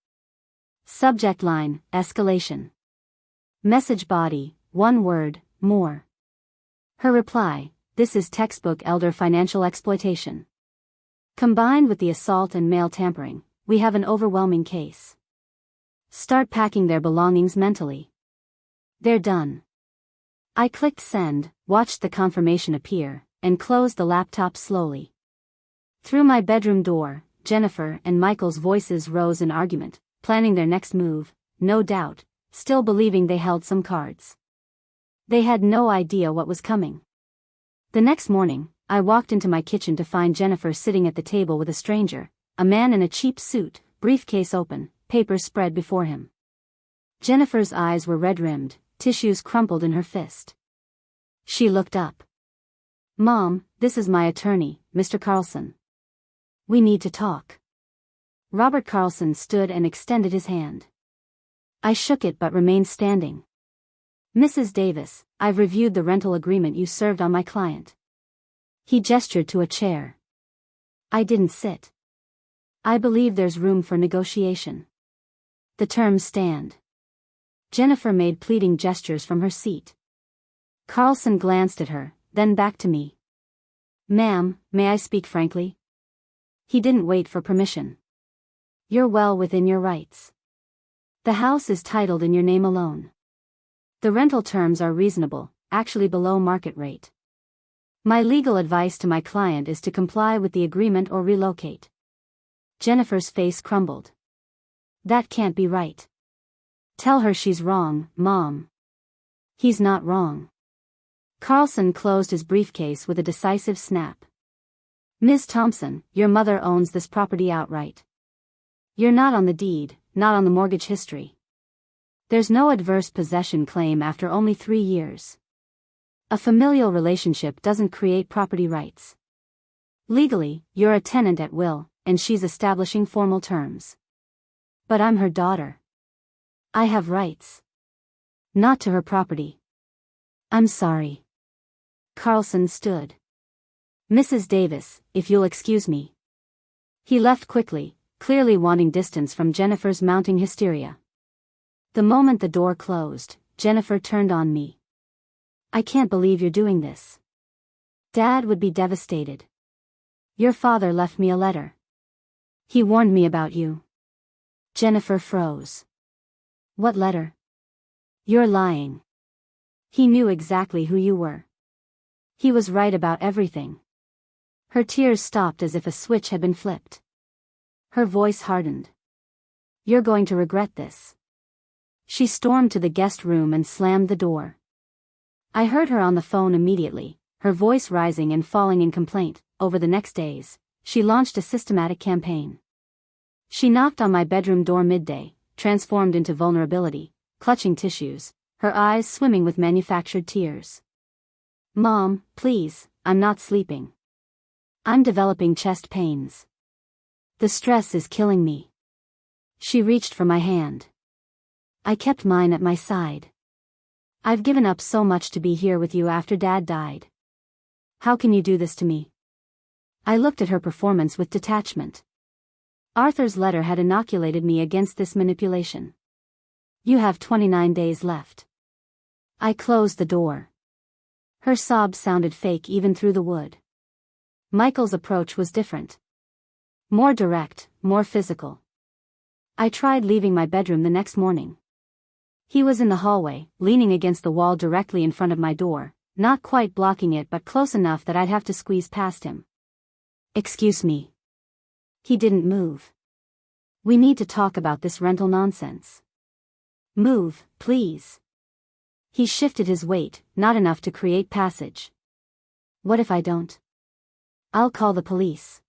Subject line: escalation. Message body: one word, more. Her reply: this is textbook elder financial exploitation. Combined with the assault and mail tampering, we have an overwhelming case. Start packing their belongings mentally. They're done. I clicked send, watched the confirmation appear, and closed the laptop slowly. Through my bedroom door, Jennifer and Michael's voices rose in argument, planning their next move, no doubt, still believing they held some cards. They had no idea what was coming. The next morning, I walked into my kitchen to find Jennifer sitting at the table with a stranger, a man in a cheap suit, briefcase open, papers spread before him. Jennifer's eyes were red-rimmed, tissues crumpled in her fist. She looked up. "Mom, this is my attorney, Mr. Carlson. We need to talk." Robert Carlson stood and extended his hand. I shook it but remained standing. "Mrs. Davis, I've reviewed the rental agreement you served on my client." He gestured to a chair. I didn't sit. "I believe there's room for negotiation. The terms stand." Jennifer made pleading gestures from her seat. Carlson glanced at her, then back to me. "Ma'am, may I speak frankly?" He didn't wait for permission. "You're well within your rights. The house is titled in your name alone. The rental terms are reasonable, actually below market rate. My legal advice to my client is to comply with the agreement or relocate." Jennifer's face crumbled. "That can't be right. Tell her she's wrong, Mom." "He's not wrong." Carlson closed his briefcase with a decisive snap. "Ms. Thompson, your mother owns this property outright. You're not on the deed, not on the mortgage history. There's no adverse possession claim after only 3 years. A familial relationship doesn't create property rights. Legally, you're a tenant at will, and she's establishing formal terms. But I'm her daughter. I have rights. Not to her property." "I'm sorry." Carlson stood. "Mrs. Davis, if you'll excuse me." He left quickly, clearly wanting distance from Jennifer's mounting hysteria. The moment the door closed, Jennifer turned on me. "I can't believe you're doing this. Dad would be devastated. Your father left me a letter. He warned me about you." Jennifer froze. "What letter?" "You're lying. He knew exactly who you were. He was right about everything." Her tears stopped as if a switch had been flipped. Her voice hardened. "You're going to regret this." She stormed to the guest room and slammed the door. I heard her on the phone immediately, her voice rising and falling in complaint. Over the next days, she launched a systematic campaign. She knocked on my bedroom door midday, transformed into vulnerability, clutching tissues, her eyes swimming with manufactured tears. "Mom, please, I'm not sleeping. I'm developing chest pains. The stress is killing me. She reached for my hand. I kept mine at my side. I've given up so much to be here with you after Dad died. How can you do this to me? I looked at her performance with detachment. Arthur's letter had inoculated me against this manipulation. You have 29 days left. I closed the door. Her sobs sounded fake even through the wood. Michael's approach was different. More direct, more physical. I tried leaving my bedroom the next morning. He was in the hallway, leaning against the wall directly in front of my door, not quite blocking it but close enough that I'd have to squeeze past him. Excuse me. He didn't move. We need to talk about this rental nonsense. Move, please. He shifted his weight, not enough to create passage. What if I don't? I'll call the police.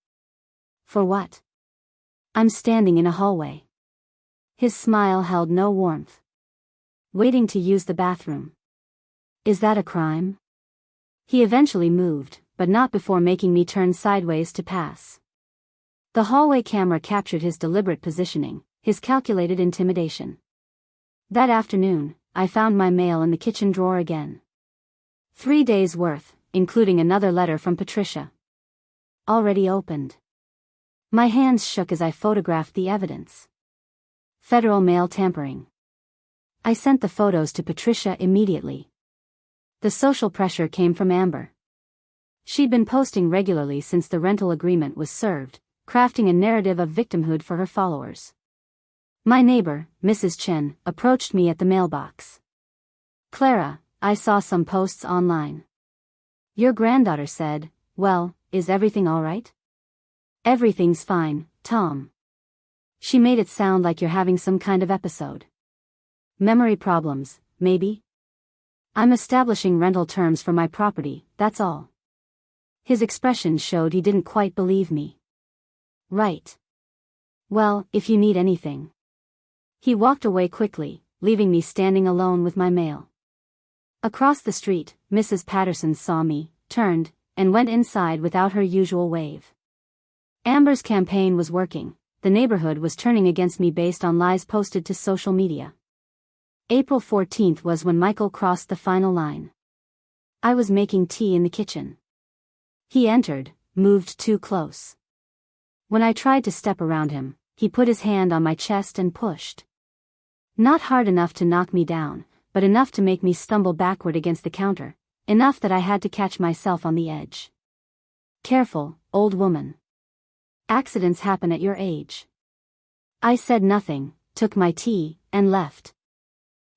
For what? I'm standing in a hallway. His smile held no warmth. Waiting to use the bathroom. Is that a crime? He eventually moved, but not before making me turn sideways to pass. The hallway camera captured his deliberate positioning, his calculated intimidation. That afternoon, I found my mail in the kitchen drawer again. 3 days' worth, including another letter from Patricia. Already opened. My hands shook as I photographed the evidence. Federal mail tampering. I sent the photos to Patricia immediately. The social pressure came from Amber. She'd been posting regularly since the rental agreement was served, crafting a narrative of victimhood for her followers. My neighbor, Mrs. Chen, approached me at the mailbox. Clara, I saw some posts online. Your granddaughter said, well, is everything all right? Everything's fine, Tom. She made it sound like you're having some kind of episode. Memory problems, maybe? I'm establishing rental terms for my property, that's all. His expression showed he didn't quite believe me. Right. Well, if you need anything. He walked away quickly, leaving me standing alone with my mail. Across the street, Mrs. Patterson saw me, turned, and went inside without her usual wave. Amber's campaign was working. The neighborhood was turning against me based on lies posted to social media. April 14th was when Michael crossed the final line. I was making tea in the kitchen. He entered, moved too close. When I tried to step around him, he put his hand on my chest and pushed. Not hard enough to knock me down, but enough to make me stumble backward against the counter, enough that I had to catch myself on the edge. Careful, old woman. Accidents happen at your age. I said nothing, took my tea, and left.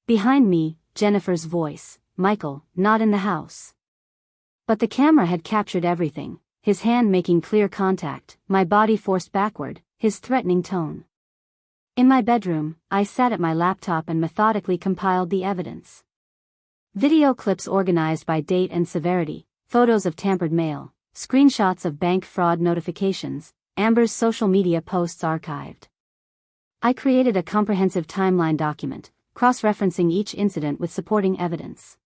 Behind me, Jennifer's voice, Michael, not in the house. But the camera had captured everything, his hand making clear contact, my body forced backward, his threatening tone. In my bedroom, I sat at my laptop and methodically compiled the evidence. Video clips organized by date and severity, photos of tampered mail, screenshots of bank fraud notifications, Amber's social media posts archived. I created a comprehensive timeline document, cross-referencing each incident with supporting evidence.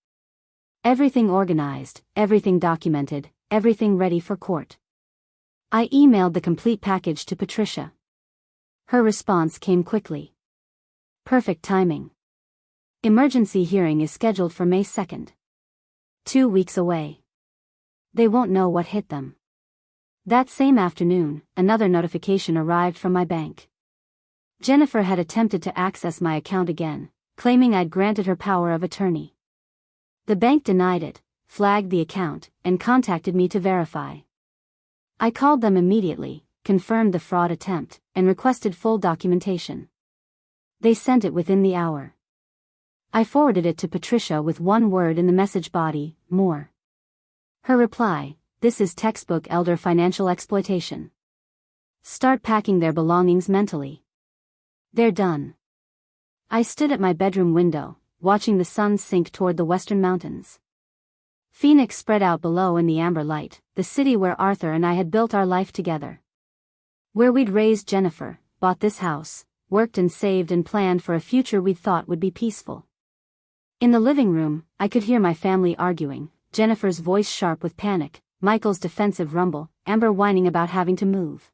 Everything organized, everything documented, everything ready for court. I emailed the complete package to Patricia. Her response came quickly. Perfect timing. Emergency hearing is scheduled for May 2nd. 2 weeks away. They won't know what hit them. That same afternoon, another notification arrived from my bank. Jennifer had attempted to access my account again, claiming I'd granted her power of attorney. The bank denied it, flagged the account, and contacted me to verify. I called them immediately, confirmed the fraud attempt, and requested full documentation. They sent it within the hour. I forwarded it to Patricia with one word in the message body, more. Her reply, this is textbook elder financial exploitation. Start packing their belongings mentally. They're done. I stood at my bedroom window, watching the sun sink toward the western mountains. Phoenix spread out below in the amber light, the city where Arthur and I had built our life together. Where we'd raised Jennifer, bought this house, worked and saved and planned for a future we'd thought would be peaceful. In the living room, I could hear my family arguing, Jennifer's voice sharp with panic, Michael's defensive rumble, Amber whining about having to move.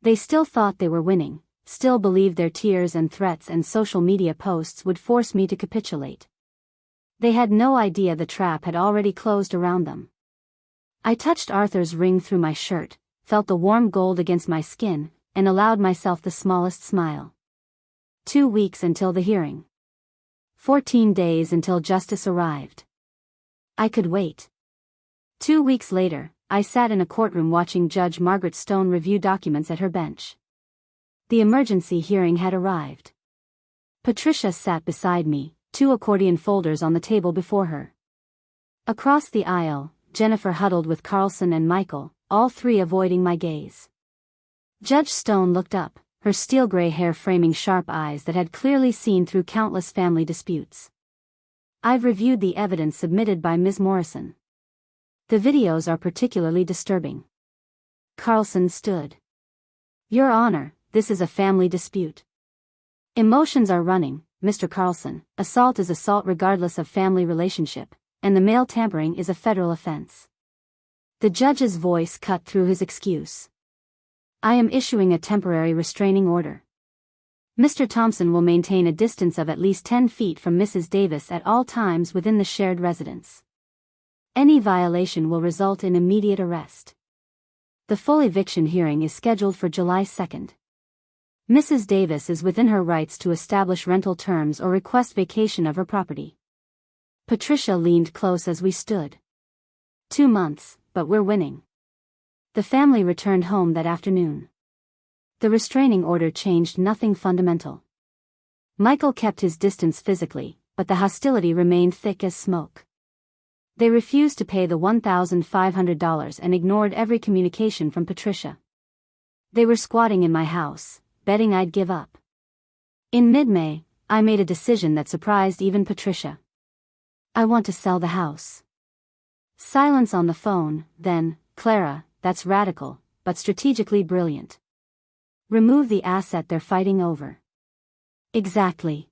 They still thought they were winning, still believed their tears and threats and social media posts would force me to capitulate. They had no idea the trap had already closed around them. I touched Arthur's ring through my shirt, felt the warm gold against my skin, and allowed myself the smallest smile. 2 weeks until the hearing. 14 days until justice arrived. I could wait. 2 weeks later, I sat in a courtroom watching Judge Margaret Stone review documents at her bench. The emergency hearing had arrived. Patricia sat beside me, 2 accordion folders on the table before her. Across the aisle, Jennifer huddled with Carlson and Michael, all 3 avoiding my gaze. Judge Stone looked up, her steel-gray hair framing sharp eyes that had clearly seen through countless family disputes. I've reviewed the evidence submitted by Ms. Morrison. The videos are particularly disturbing. Carlson stood. Your Honor, this is a family dispute. Emotions are running, Mr. Carlson. Assault is assault regardless of family relationship, and the mail tampering is a federal offense. The judge's voice cut through his excuse. I am issuing a temporary restraining order. Mr. Thompson will maintain a distance of at least 10 feet from Mrs. Davis at all times within the shared residence. Any violation will result in immediate arrest. The full eviction hearing is scheduled for July 2nd. Mrs. Davis is within her rights to establish rental terms or request vacation of her property. Patricia leaned close as we stood. 2 months, but we're winning. The family returned home that afternoon. The restraining order changed nothing fundamental. Michael kept his distance physically, but the hostility remained thick as smoke. They refused to pay the $1,500 and ignored every communication from Patricia. They were squatting in my house, betting I'd give up. In mid-May, I made a decision that surprised even Patricia. I want to sell the house. Silence on the phone, then, Clara, that's radical, but strategically brilliant. Remove the asset they're fighting over. Exactly.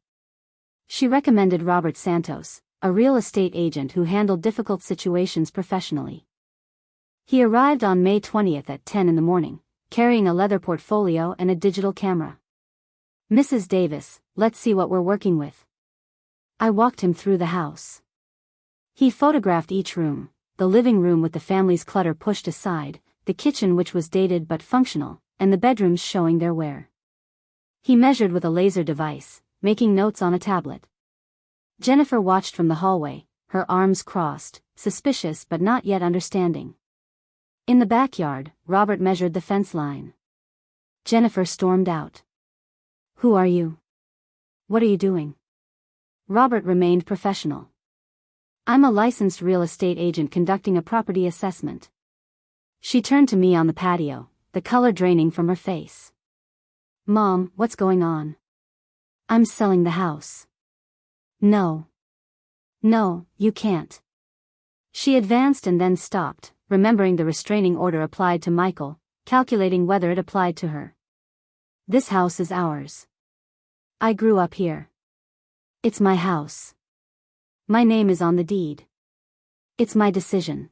She recommended Robert Santos, a real estate agent who handled difficult situations professionally. He arrived on May 20th at 10 in the morning, carrying a leather portfolio and a digital camera. Mrs. Davis, let's see what we're working with. I walked him through the house. He photographed each room, the living room with the family's clutter pushed aside, the kitchen which was dated but functional, and the bedrooms showing their wear. He measured with a laser device, making notes on a tablet. Jennifer watched from the hallway, her arms crossed, suspicious but not yet understanding. In the backyard, Robert measured the fence line. Jennifer stormed out. Who are you? What are you doing? Robert remained professional. I'm a licensed real estate agent conducting a property assessment. She turned to me on the patio, the color draining from her face. Mom, what's going on? I'm selling the house. No. No, you can't. She advanced and then stopped, remembering the restraining order applied to Michael, calculating whether it applied to her. This house is ours. I grew up here. It's my house. My name is on the deed. It's my decision.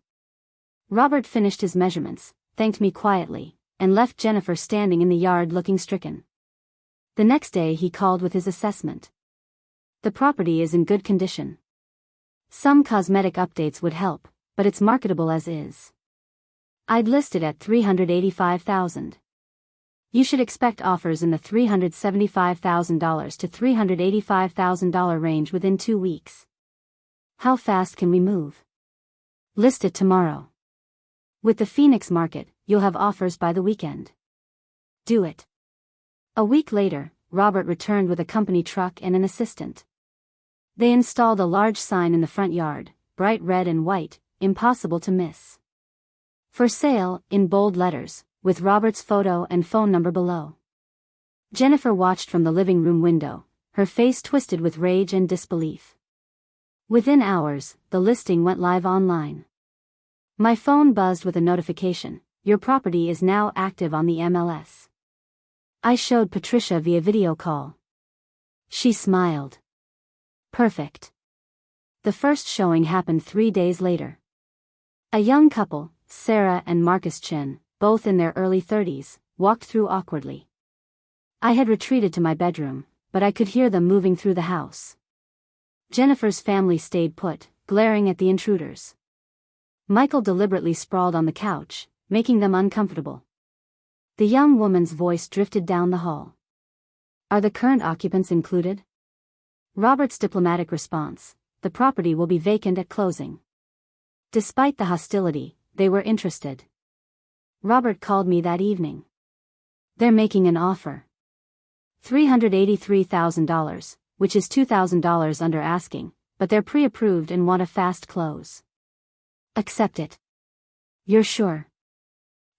Robert finished his measurements, thanked me quietly, and left Jennifer standing in the yard looking stricken. The next day he called with his assessment. The property is in good condition. Some cosmetic updates would help, but it's marketable as is. I'd list it at $385,000. You should expect offers in the $375,000 to $385,000 range within 2 weeks. How fast can we move? List it tomorrow. With the Phoenix market, you'll have offers by the weekend. Do it. A week later, Robert returned with a company truck and an assistant. They installed a large sign in the front yard, bright red and white, impossible to miss. For sale, in bold letters, with Robert's photo and phone number below. Jennifer watched from the living room window, her face twisted with rage and disbelief. Within hours, the listing went live online. My phone buzzed with a notification. Your property is now active on the MLS. I showed Patricia via video call. She smiled. Perfect. The first showing happened 3 days later. A young couple, Sarah and Marcus Chin, both in their early 30s, walked through awkwardly. I had retreated to my bedroom, but I could hear them moving through the house. Jennifer's family stayed put, glaring at the intruders. Michael deliberately sprawled on the couch, making them uncomfortable. The young woman's voice drifted down the hall. Are the current occupants included? Robert's diplomatic response: the property will be vacant at closing. Despite the hostility, they were interested. Robert called me that evening. They're making an offer. $383,000, which is $2,000 under asking, but they're pre-approved and want a fast close. Accept it. You're sure?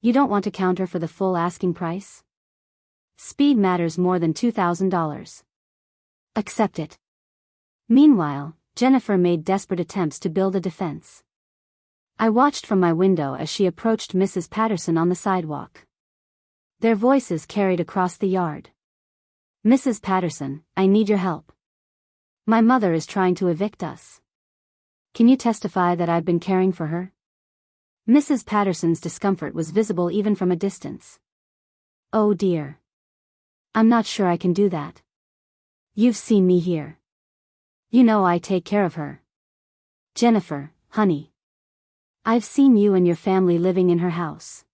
You don't want to counter for the full asking price? Speed matters more than $2,000. Accept it. Meanwhile, Jennifer made desperate attempts to build a defense. I watched from my window as she approached Mrs. Patterson on the sidewalk. Their voices carried across the yard. Mrs. Patterson, I need your help. My mother is trying to evict us. Can you testify that I've been caring for her? Mrs. Patterson's discomfort was visible even from a distance. Oh dear. I'm not sure I can do that. You've seen me here. You know I take care of her. Jennifer, honey. I've seen you and your family living in her house.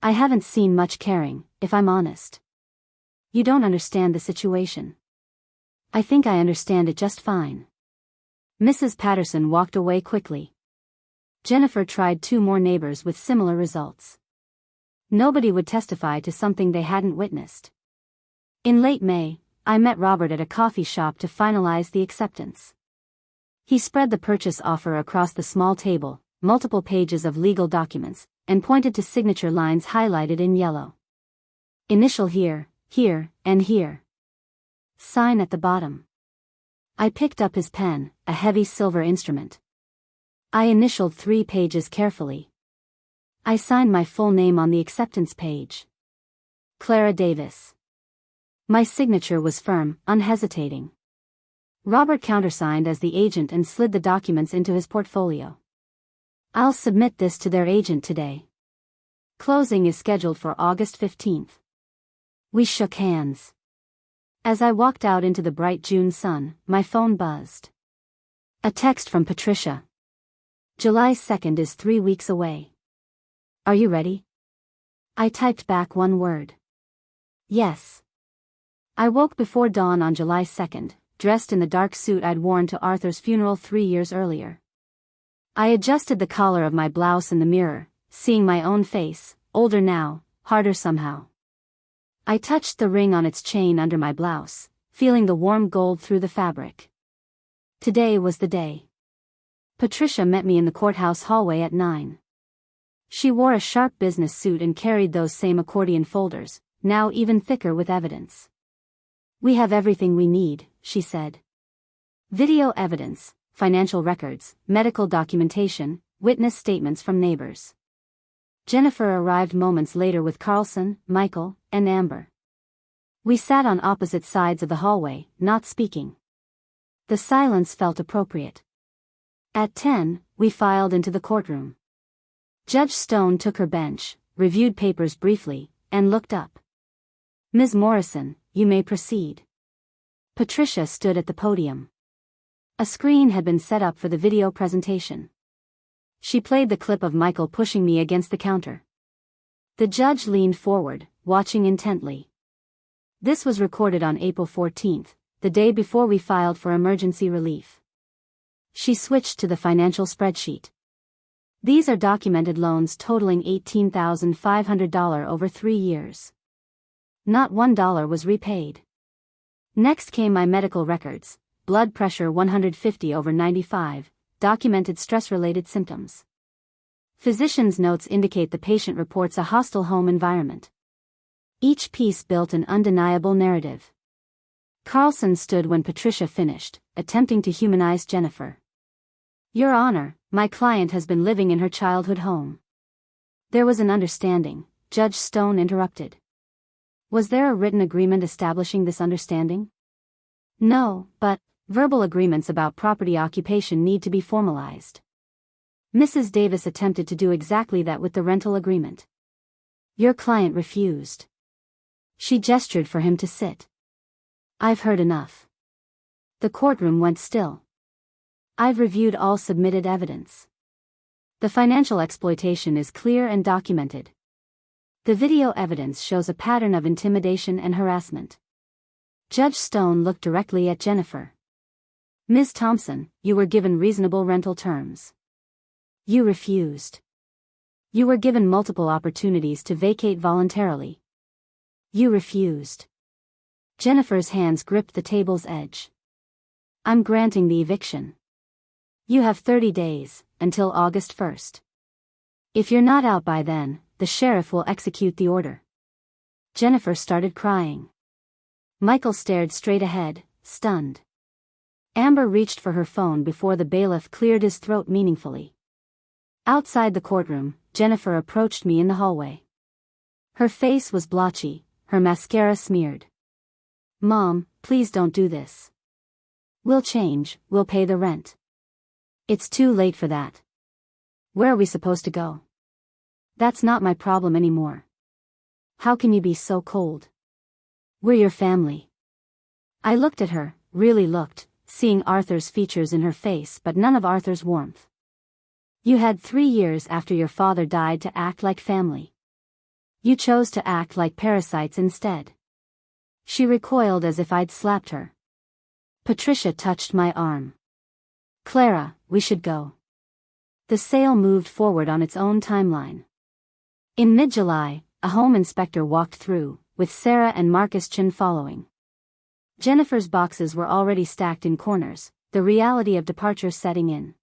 I haven't seen much caring, if I'm honest. You don't understand the situation. I think I understand it just fine. Mrs. Patterson walked away quickly. Jennifer tried 2 more neighbors with similar results. Nobody would testify to something they hadn't witnessed. In late May, I met Robert at a coffee shop to finalize the acceptance. He spread the purchase offer across the small table, multiple pages of legal documents, and pointed to signature lines highlighted in yellow. Initial here, here, and here. Sign at the bottom. I picked up his pen, a heavy silver instrument. I initialed 3 pages carefully. I signed my full name on the acceptance page. Clara Davis. My signature was firm, unhesitating. Robert countersigned as the agent and slid the documents into his portfolio. I'll submit this to their agent today. Closing is scheduled for August 15th. We shook hands. As I walked out into the bright June sun, my phone buzzed. A text from Patricia. July 2nd is 3 weeks away. Are you ready? I typed back one word. Yes. I woke before dawn on July 2nd, dressed in the dark suit I'd worn to Arthur's funeral 3 years earlier. I adjusted the collar of my blouse in the mirror, seeing my own face, older now, harder somehow. I touched the ring on its chain under my blouse, feeling the warm gold through the fabric. Today was the day. Patricia met me in the courthouse hallway at 9. She wore a sharp business suit and carried those same accordion folders, now even thicker with evidence. We have everything we need, she said. Video evidence, financial records, medical documentation, witness statements from neighbors. Jennifer arrived moments later with Carlson, Michael, and Amber. We sat on opposite sides of the hallway, not speaking. The silence felt appropriate. At 10, we filed into the courtroom. Judge Stone took her bench, reviewed papers briefly, and looked up. Ms. Morrison, you may proceed. Patricia stood at the podium. A screen had been set up for the video presentation. She played the clip of Michael pushing me against the counter. The judge leaned forward, watching intently. This was recorded on April 14th, the day before we filed for emergency relief. She switched to the financial spreadsheet. These are documented loans totaling $18,500 over 3 years. Not $1 was repaid. Next came my medical records. Blood pressure 150/95, documented stress-related symptoms. Physician's notes indicate the patient reports a hostile home environment. Each piece built an undeniable narrative. Carlson stood when Patricia finished, attempting to humanize Jennifer. Your Honor, my client has been living in her childhood home. There was an understanding, Judge Stone interrupted. Was there a written agreement establishing this understanding? No, but verbal agreements about property occupation need to be formalized. Mrs. Davis attempted to do exactly that with the rental agreement. Your client refused. She gestured for him to sit. I've heard enough. The courtroom went still. I've reviewed all submitted evidence. The financial exploitation is clear and documented. The video evidence shows a pattern of intimidation and harassment. Judge Stone looked directly at Jennifer. Ms. Thompson, you were given reasonable rental terms. You refused. You were given multiple opportunities to vacate voluntarily. You refused. Jennifer's hands gripped the table's edge. I'm granting the eviction. You have 30 days, until August 1st. If you're not out by then, the sheriff will execute the order. Jennifer started crying. Michael stared straight ahead, stunned. Amber reached for her phone before the bailiff cleared his throat meaningfully. Outside the courtroom, Jennifer approached me in the hallway. Her face was blotchy, her mascara smeared. Mom, please don't do this. We'll change, we'll pay the rent. It's too late for that. Where are we supposed to go? That's not my problem anymore. How can you be so cold? We're your family. I looked at her, really looked, seeing Arthur's features in her face but none of Arthur's warmth. You had 3 years after your father died to act like family. You chose to act like parasites instead. She recoiled as if I'd slapped her. Patricia touched my arm. Clara, we should go. The sale moved forward on its own timeline. In mid-July, a home inspector walked through, with Sarah and Marcus Chin following. Jennifer's boxes were already stacked in corners, the reality of departure setting in.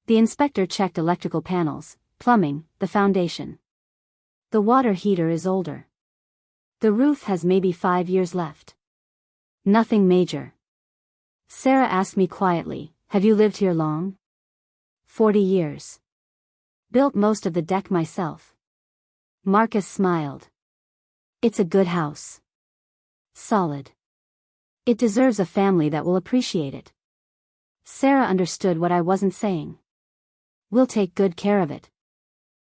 The inspector checked electrical panels, plumbing, the foundation. The water heater is older. The roof has maybe 5 years left. Nothing major. Sarah asked me quietly, have you lived here long? 40 years. Built most of the deck myself. Marcus smiled. It's a good house. Solid. It deserves a family that will appreciate it. Sarah understood what I wasn't saying. We'll take good care of it.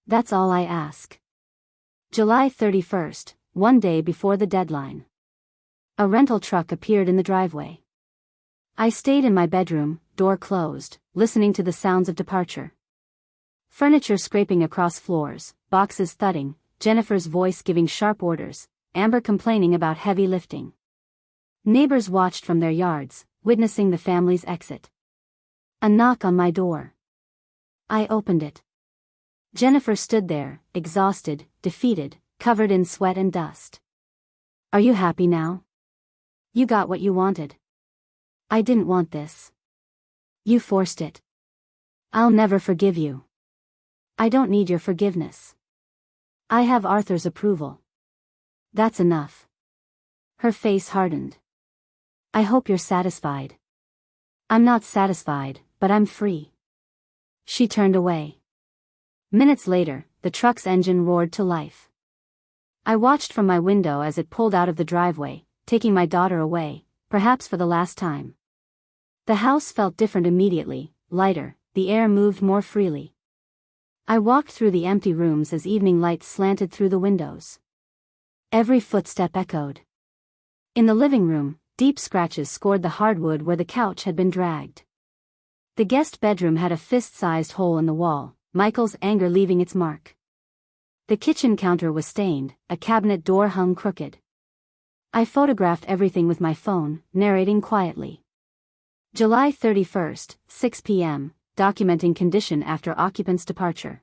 That's all I ask. July 31st, one day before the deadline. A rental truck appeared in the driveway. I stayed in my bedroom, door closed, listening to the sounds of departure. Furniture scraping across floors, boxes thudding, Jennifer's voice giving sharp orders, Amber complaining about heavy lifting. Neighbors watched from their yards, witnessing the family's exit. A knock on my door. I opened it. Jennifer stood there, exhausted, defeated, covered in sweat and dust. Are you happy now? You got what you wanted. I didn't want this. You forced it. I'll never forgive you. I don't need your forgiveness. I have Arthur's approval. That's enough. Her face hardened. I hope you're satisfied. I'm not satisfied, but I'm free. She turned away. Minutes later, the truck's engine roared to life. I watched from my window as it pulled out of the driveway, taking my daughter away, perhaps for the last time. The house felt different immediately, lighter, the air moved more freely. I walked through the empty rooms as evening lights slanted through the windows. Every footstep echoed. In the living room, deep scratches scored the hardwood where the couch had been dragged. The guest bedroom had a fist-sized hole in the wall, Michael's anger leaving its mark. The kitchen counter was stained, a cabinet door hung crooked. I photographed everything with my phone, narrating quietly. July 31st, 6 p.m., documenting condition after occupant's departure.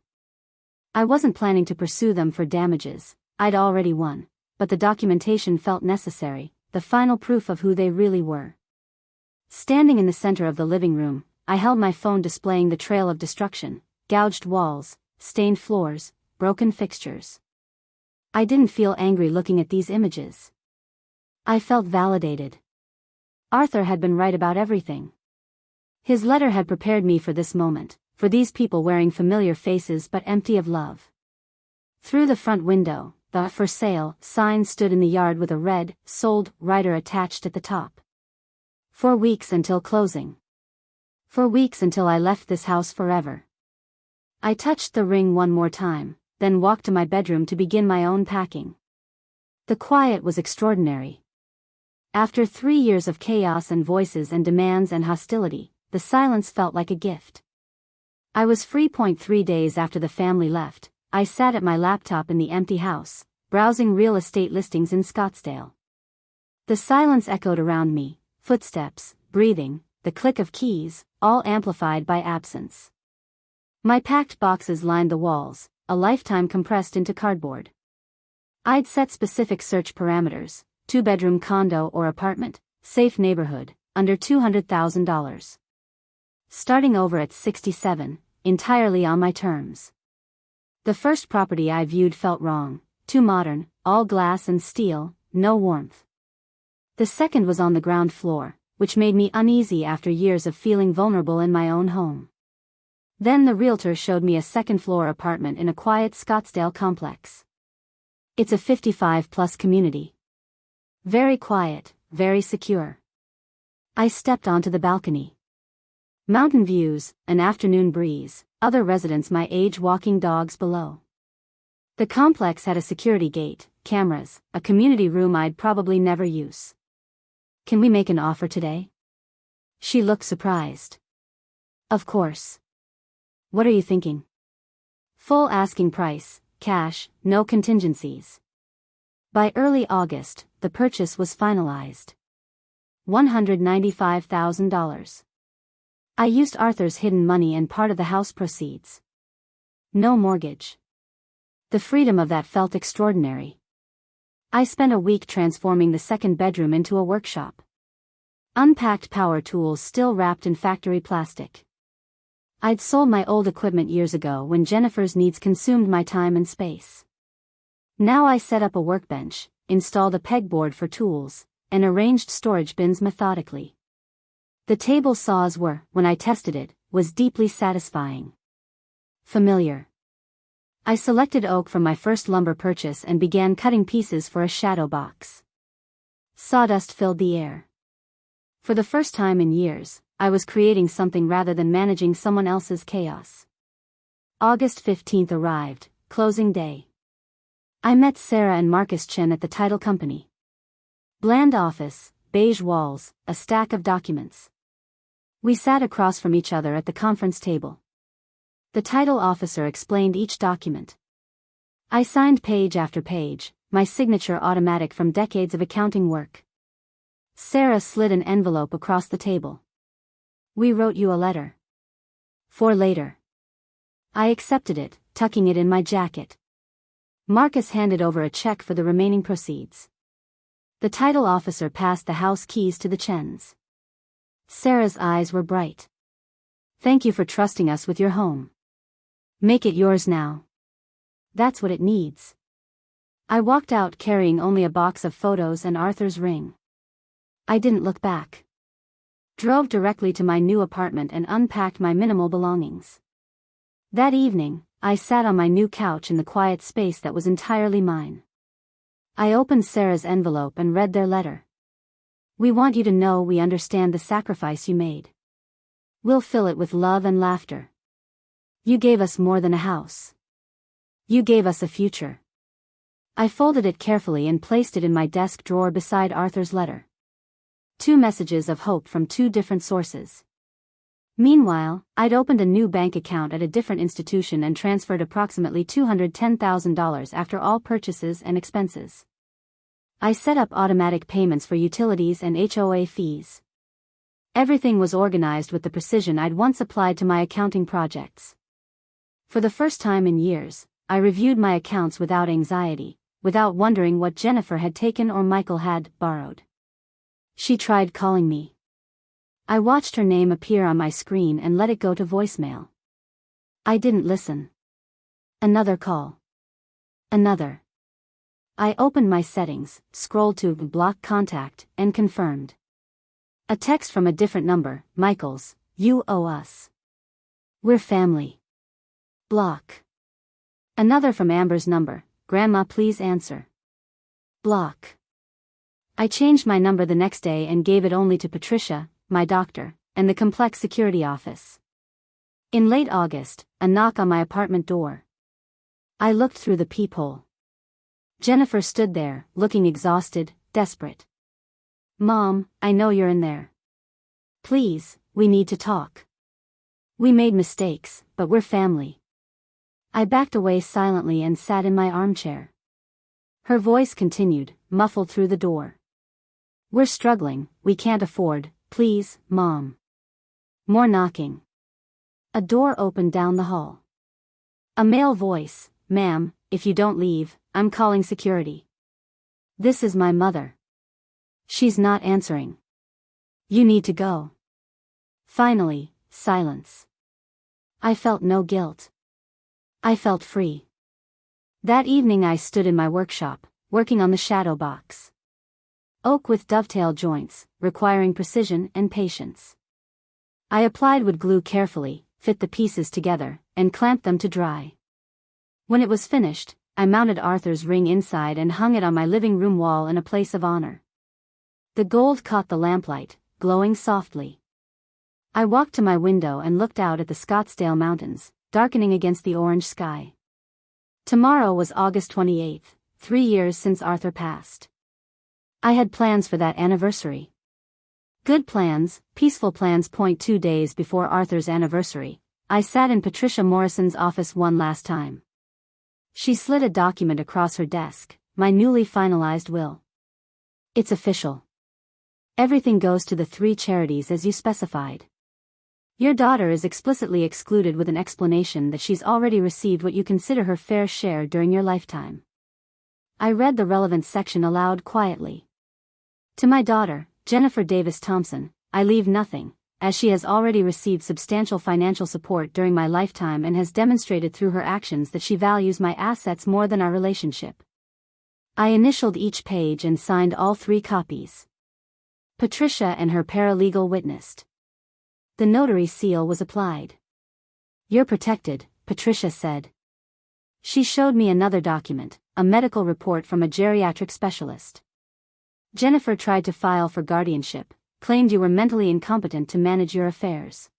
I wasn't planning to pursue them for damages, I'd already won, but the documentation felt necessary, the final proof of who they really were. Standing in the center of the living room, I held my phone displaying the trail of destruction, gouged walls, stained floors, broken fixtures. I didn't feel angry looking at these images. I felt validated. Arthur had been right about everything. His letter had prepared me for this moment, for these people wearing familiar faces but empty of love. Through the front window, the "For Sale" sign stood in the yard with a red, "Sold" writer attached at the top. 4 weeks until closing. 4 weeks until I left this house forever. I touched the ring one more time, then walked to my bedroom to begin my own packing. The quiet was extraordinary. After 3 years of chaos and voices and demands and hostility, the silence felt like a gift. I was free. 3 days after the family left, I sat at my laptop in the empty house, browsing real estate listings in Scottsdale. The silence echoed around me, footsteps, breathing, the click of keys, all amplified by absence. My packed boxes lined the walls, a lifetime compressed into cardboard. I'd set specific search parameters: 2-bedroom condo or apartment, safe neighborhood, under $200,000. Starting over at 67, entirely on my terms. The first property I viewed felt wrong, too modern, all glass and steel, no warmth. The second was on the ground floor, which made me uneasy after years of feeling vulnerable in my own home. Then the realtor showed me a second-floor apartment in a quiet Scottsdale complex. It's a 55-plus community. Very quiet, very secure. I stepped onto the balcony. Mountain views, an afternoon breeze, other residents my age walking dogs below. The complex had a security gate, cameras, a community room I'd probably never use. "Can we make an offer today?" She looked surprised. "Of course. What are you thinking?" "Full asking price, cash, no contingencies." By early August, the purchase was finalized. $195,000. I used Arthur's hidden money and part of the house proceeds. No mortgage. The freedom of that felt extraordinary. I spent a week transforming the second bedroom into a workshop. Unpacked power tools still wrapped in factory plastic. I'd sold my old equipment years ago when Jennifer's needs consumed my time and space. Now I set up a workbench, installed a pegboard for tools, and arranged storage bins methodically. The table saws were, when I tested it, was deeply satisfying. Familiar. I selected oak from my first lumber purchase and began cutting pieces for a shadow box. Sawdust filled the air. For the first time in years, I was creating something rather than managing someone else's chaos. August 15th arrived, closing day. I met Sarah and Marcus Chen at the title company. Bland office, beige walls, a stack of documents. We sat across from each other at the conference table. The title officer explained each document. I signed page after page, my signature automatic from decades of accounting work. Sarah slid an envelope across the table. "We wrote you a letter. For later." I accepted it, tucking it in my jacket. Marcus handed over a check for the remaining proceeds. The title officer passed the house keys to the Chens. Sarah's eyes were bright. "Thank you for trusting us with your home. Make it yours now. That's what it needs." I walked out carrying only a box of photos and Arthur's ring. I didn't look back. Drove directly to my new apartment and unpacked my minimal belongings. That evening, I sat on my new couch in the quiet space that was entirely mine. I opened Sarah's envelope and read their letter. "We want you to know we understand the sacrifice you made. We'll fill it with love and laughter. You gave us more than a house. You gave us a future." I folded it carefully and placed it in my desk drawer beside Arthur's letter. 2 messages of hope from 2 different sources. Meanwhile, I'd opened a new bank account at a different institution and transferred approximately $210,000 after all purchases and expenses. I set up automatic payments for utilities and HOA fees. Everything was organized with the precision I'd once applied to my accounting projects. For the first time in years, I reviewed my accounts without anxiety, without wondering what Jennifer had taken or Michael had borrowed. She tried calling me. I watched her name appear on my screen and let it go to voicemail. I didn't listen. Another call. Another. I opened my settings, scrolled to block contact, and confirmed. A text from a different number: "Michael's, you owe us. We're family." Block. Another from Amber's number: "Grandma, please answer." Block. I changed my number the next day and gave it only to Patricia, my doctor, and the complex security office. In late August, a knock on my apartment door. I looked through the peephole. Jennifer stood there, looking exhausted, desperate. "Mom, I know you're in there. Please, we need to talk. We made mistakes, but we're family." I backed away silently and sat in my armchair. Her voice continued, muffled through the door. "We're struggling, we can't afford, please, Mom." More knocking. A door opened down the hall. A male voice, "Ma'am, if you don't leave, I'm calling security. This is my mother. She's not answering. You need to go." Finally, silence. I felt no guilt. I felt free. That evening I stood in my workshop, working on the shadow box. Oak with dovetail joints, requiring precision and patience. I applied wood glue carefully, fit the pieces together, and clamped them to dry. When it was finished, I mounted Arthur's ring inside and hung it on my living room wall in a place of honor. The gold caught the lamplight, glowing softly. I walked to my window and looked out at the Scottsdale Mountains, darkening against the orange sky. Tomorrow was August 28th, 3 years since Arthur passed. I had plans for that anniversary. Good plans, peaceful plans. 2 days before Arthur's anniversary, I sat in Patricia Morrison's office one last time. She slid a document across her desk, my newly finalized will. "It's official. Everything goes to the 3 charities as you specified. Your daughter is explicitly excluded with an explanation that she's already received what you consider her fair share during your lifetime." I read the relevant section aloud quietly. "To my daughter, Jennifer Davis Thompson, I leave nothing, as she has already received substantial financial support during my lifetime and has demonstrated through her actions that she values my assets more than our relationship." I initialed each page and signed all 3 copies. Patricia and her paralegal witnessed. The notary seal was applied. "You're protected," Patricia said. She showed me another document, a medical report from a geriatric specialist. "Jennifer tried to file for guardianship, claimed you were mentally incompetent to manage your affairs."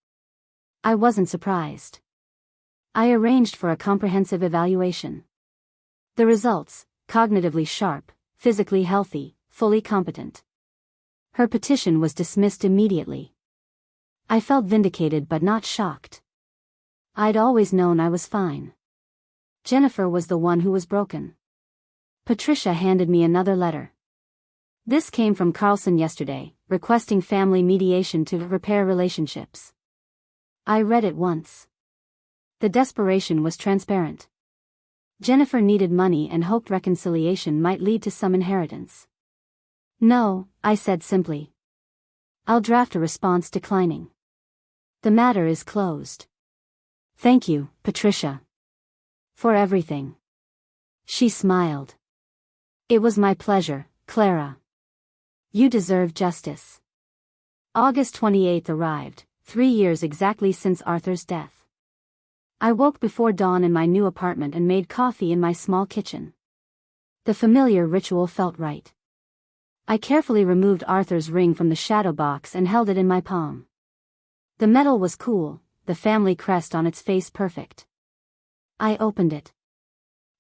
I wasn't surprised. I arranged for a comprehensive evaluation. The results: cognitively sharp, physically healthy, fully competent. Her petition was dismissed immediately. I felt vindicated but not shocked. I'd always known I was fine. Jennifer was the one who was broken. Patricia handed me another letter. "This came from Carlson yesterday, requesting family mediation to repair relationships." I read it once. The desperation was transparent. Jennifer needed money and hoped reconciliation might lead to some inheritance. "No," I said simply. "I'll draft a response declining. The matter is closed. Thank you, Patricia. For everything." She smiled. "It was my pleasure, Clara. You deserve justice." August 28th arrived, 3 years exactly since Arthur's death. I woke before dawn in my new apartment and made coffee in my small kitchen. The familiar ritual felt right. I carefully removed Arthur's ring from the shadow box and held it in my palm. The metal was cool, the family crest on its face perfect. I opened it.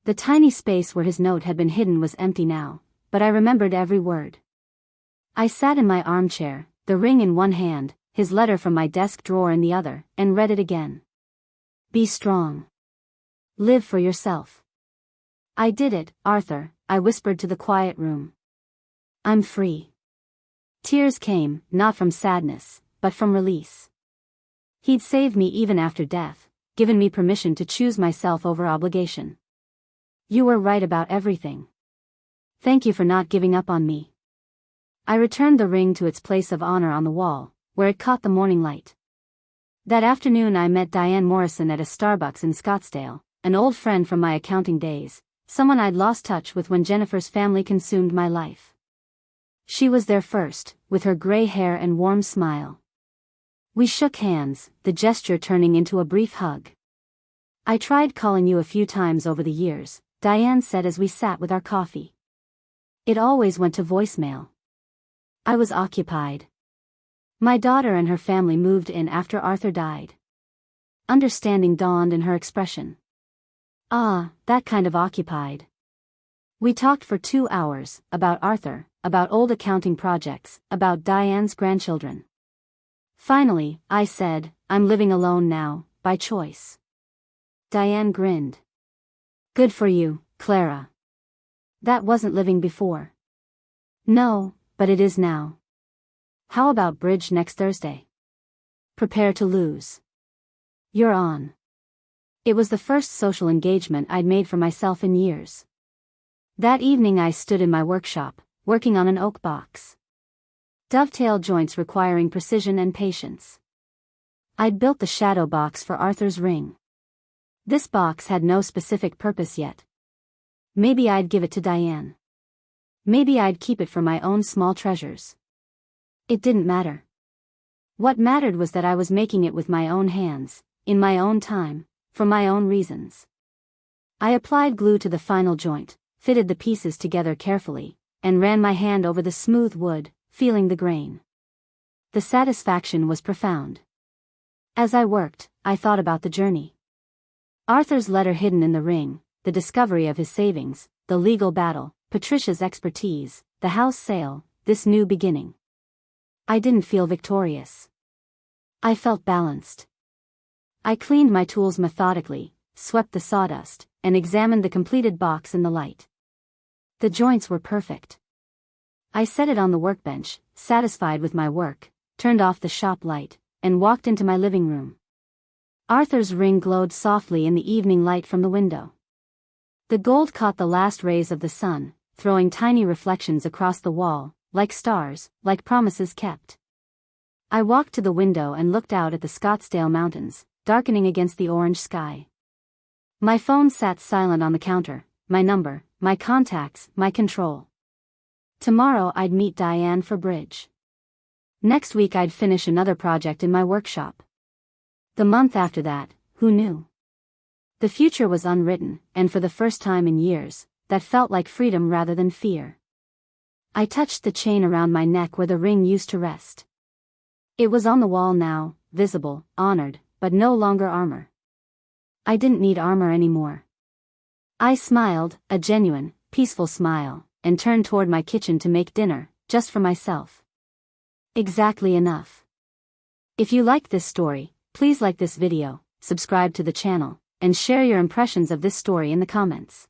The tiny space where his note had been hidden was empty now, but I remembered every word. I sat in my armchair, the ring in one hand, his letter from my desk drawer in the other, and read it again. "Be strong. Live for yourself." I did it, Arthur, I whispered to the quiet room. "I'm free." Tears came, not from sadness, but from release. He'd saved me even after death, given me permission to choose myself over obligation. "You were right about everything. Thank you for not giving up on me." I returned the ring to its place of honor on the wall, where it caught the morning light. That afternoon I met Diane Morrison at a Starbucks in Scottsdale, an old friend from my accounting days, someone I'd lost touch with when Jennifer's family consumed my life. She was there first, with her gray hair and warm smile. We shook hands, the gesture turning into a brief hug. "I tried calling you a few times over the years," Diane said as we sat with our coffee. "It always went to voicemail. I was occupied. My daughter and her family moved in after Arthur died. Understanding dawned in her expression. Ah, that kind of occupied. We talked for 2 hours, about Arthur, about old accounting projects, about Diane's grandchildren. Finally, I said, I'm living alone now, by choice. Diane grinned. Good for you, Clara. That wasn't living before. No, but it is now. How about bridge next Thursday? Prepare to lose. You're on. It was the first social engagement I'd made for myself in years. That evening I stood in my workshop, working on an oak box. Dovetail joints requiring precision and patience. I'd built the shadow box for Arthur's ring. This box had no specific purpose yet. Maybe I'd give it to Diane. Maybe I'd keep it for my own small treasures. It didn't matter. What mattered was that I was making it with my own hands, in my own time, for my own reasons. I applied glue to the final joint, fitted the pieces together carefully, and ran my hand over the smooth wood, feeling the grain. The satisfaction was profound. As I worked, I thought about the journey. Arthur's letter hidden in the ring, the discovery of his savings, the legal battle, Patricia's expertise, the house sale, this new beginning. I didn't feel victorious. I felt balanced. I cleaned my tools methodically, swept the sawdust, and examined the completed box in the light. The joints were perfect. I set it on the workbench, satisfied with my work, turned off the shop light, and walked into my living room. Arthur's ring glowed softly in the evening light from the window. The gold caught the last rays of the sun, throwing tiny reflections across the wall, like stars, like promises kept. I walked to the window and looked out at the Scottsdale Mountains, darkening against the orange sky. My phone sat silent on the counter, my number, my contacts, my control. Tomorrow I'd meet Diane for bridge. Next week I'd finish another project in my workshop. The month after that, who knew? The future was unwritten, and for the first time in years, that felt like freedom rather than fear. I touched the chain around my neck where the ring used to rest. It was on the wall now, visible, honored, but no longer armor. I didn't need armor anymore. I smiled, a genuine, peaceful smile, and turned toward my kitchen to make dinner, just for myself. Exactly enough. If you liked this story, please like this video, subscribe to the channel, and share your impressions of this story in the comments.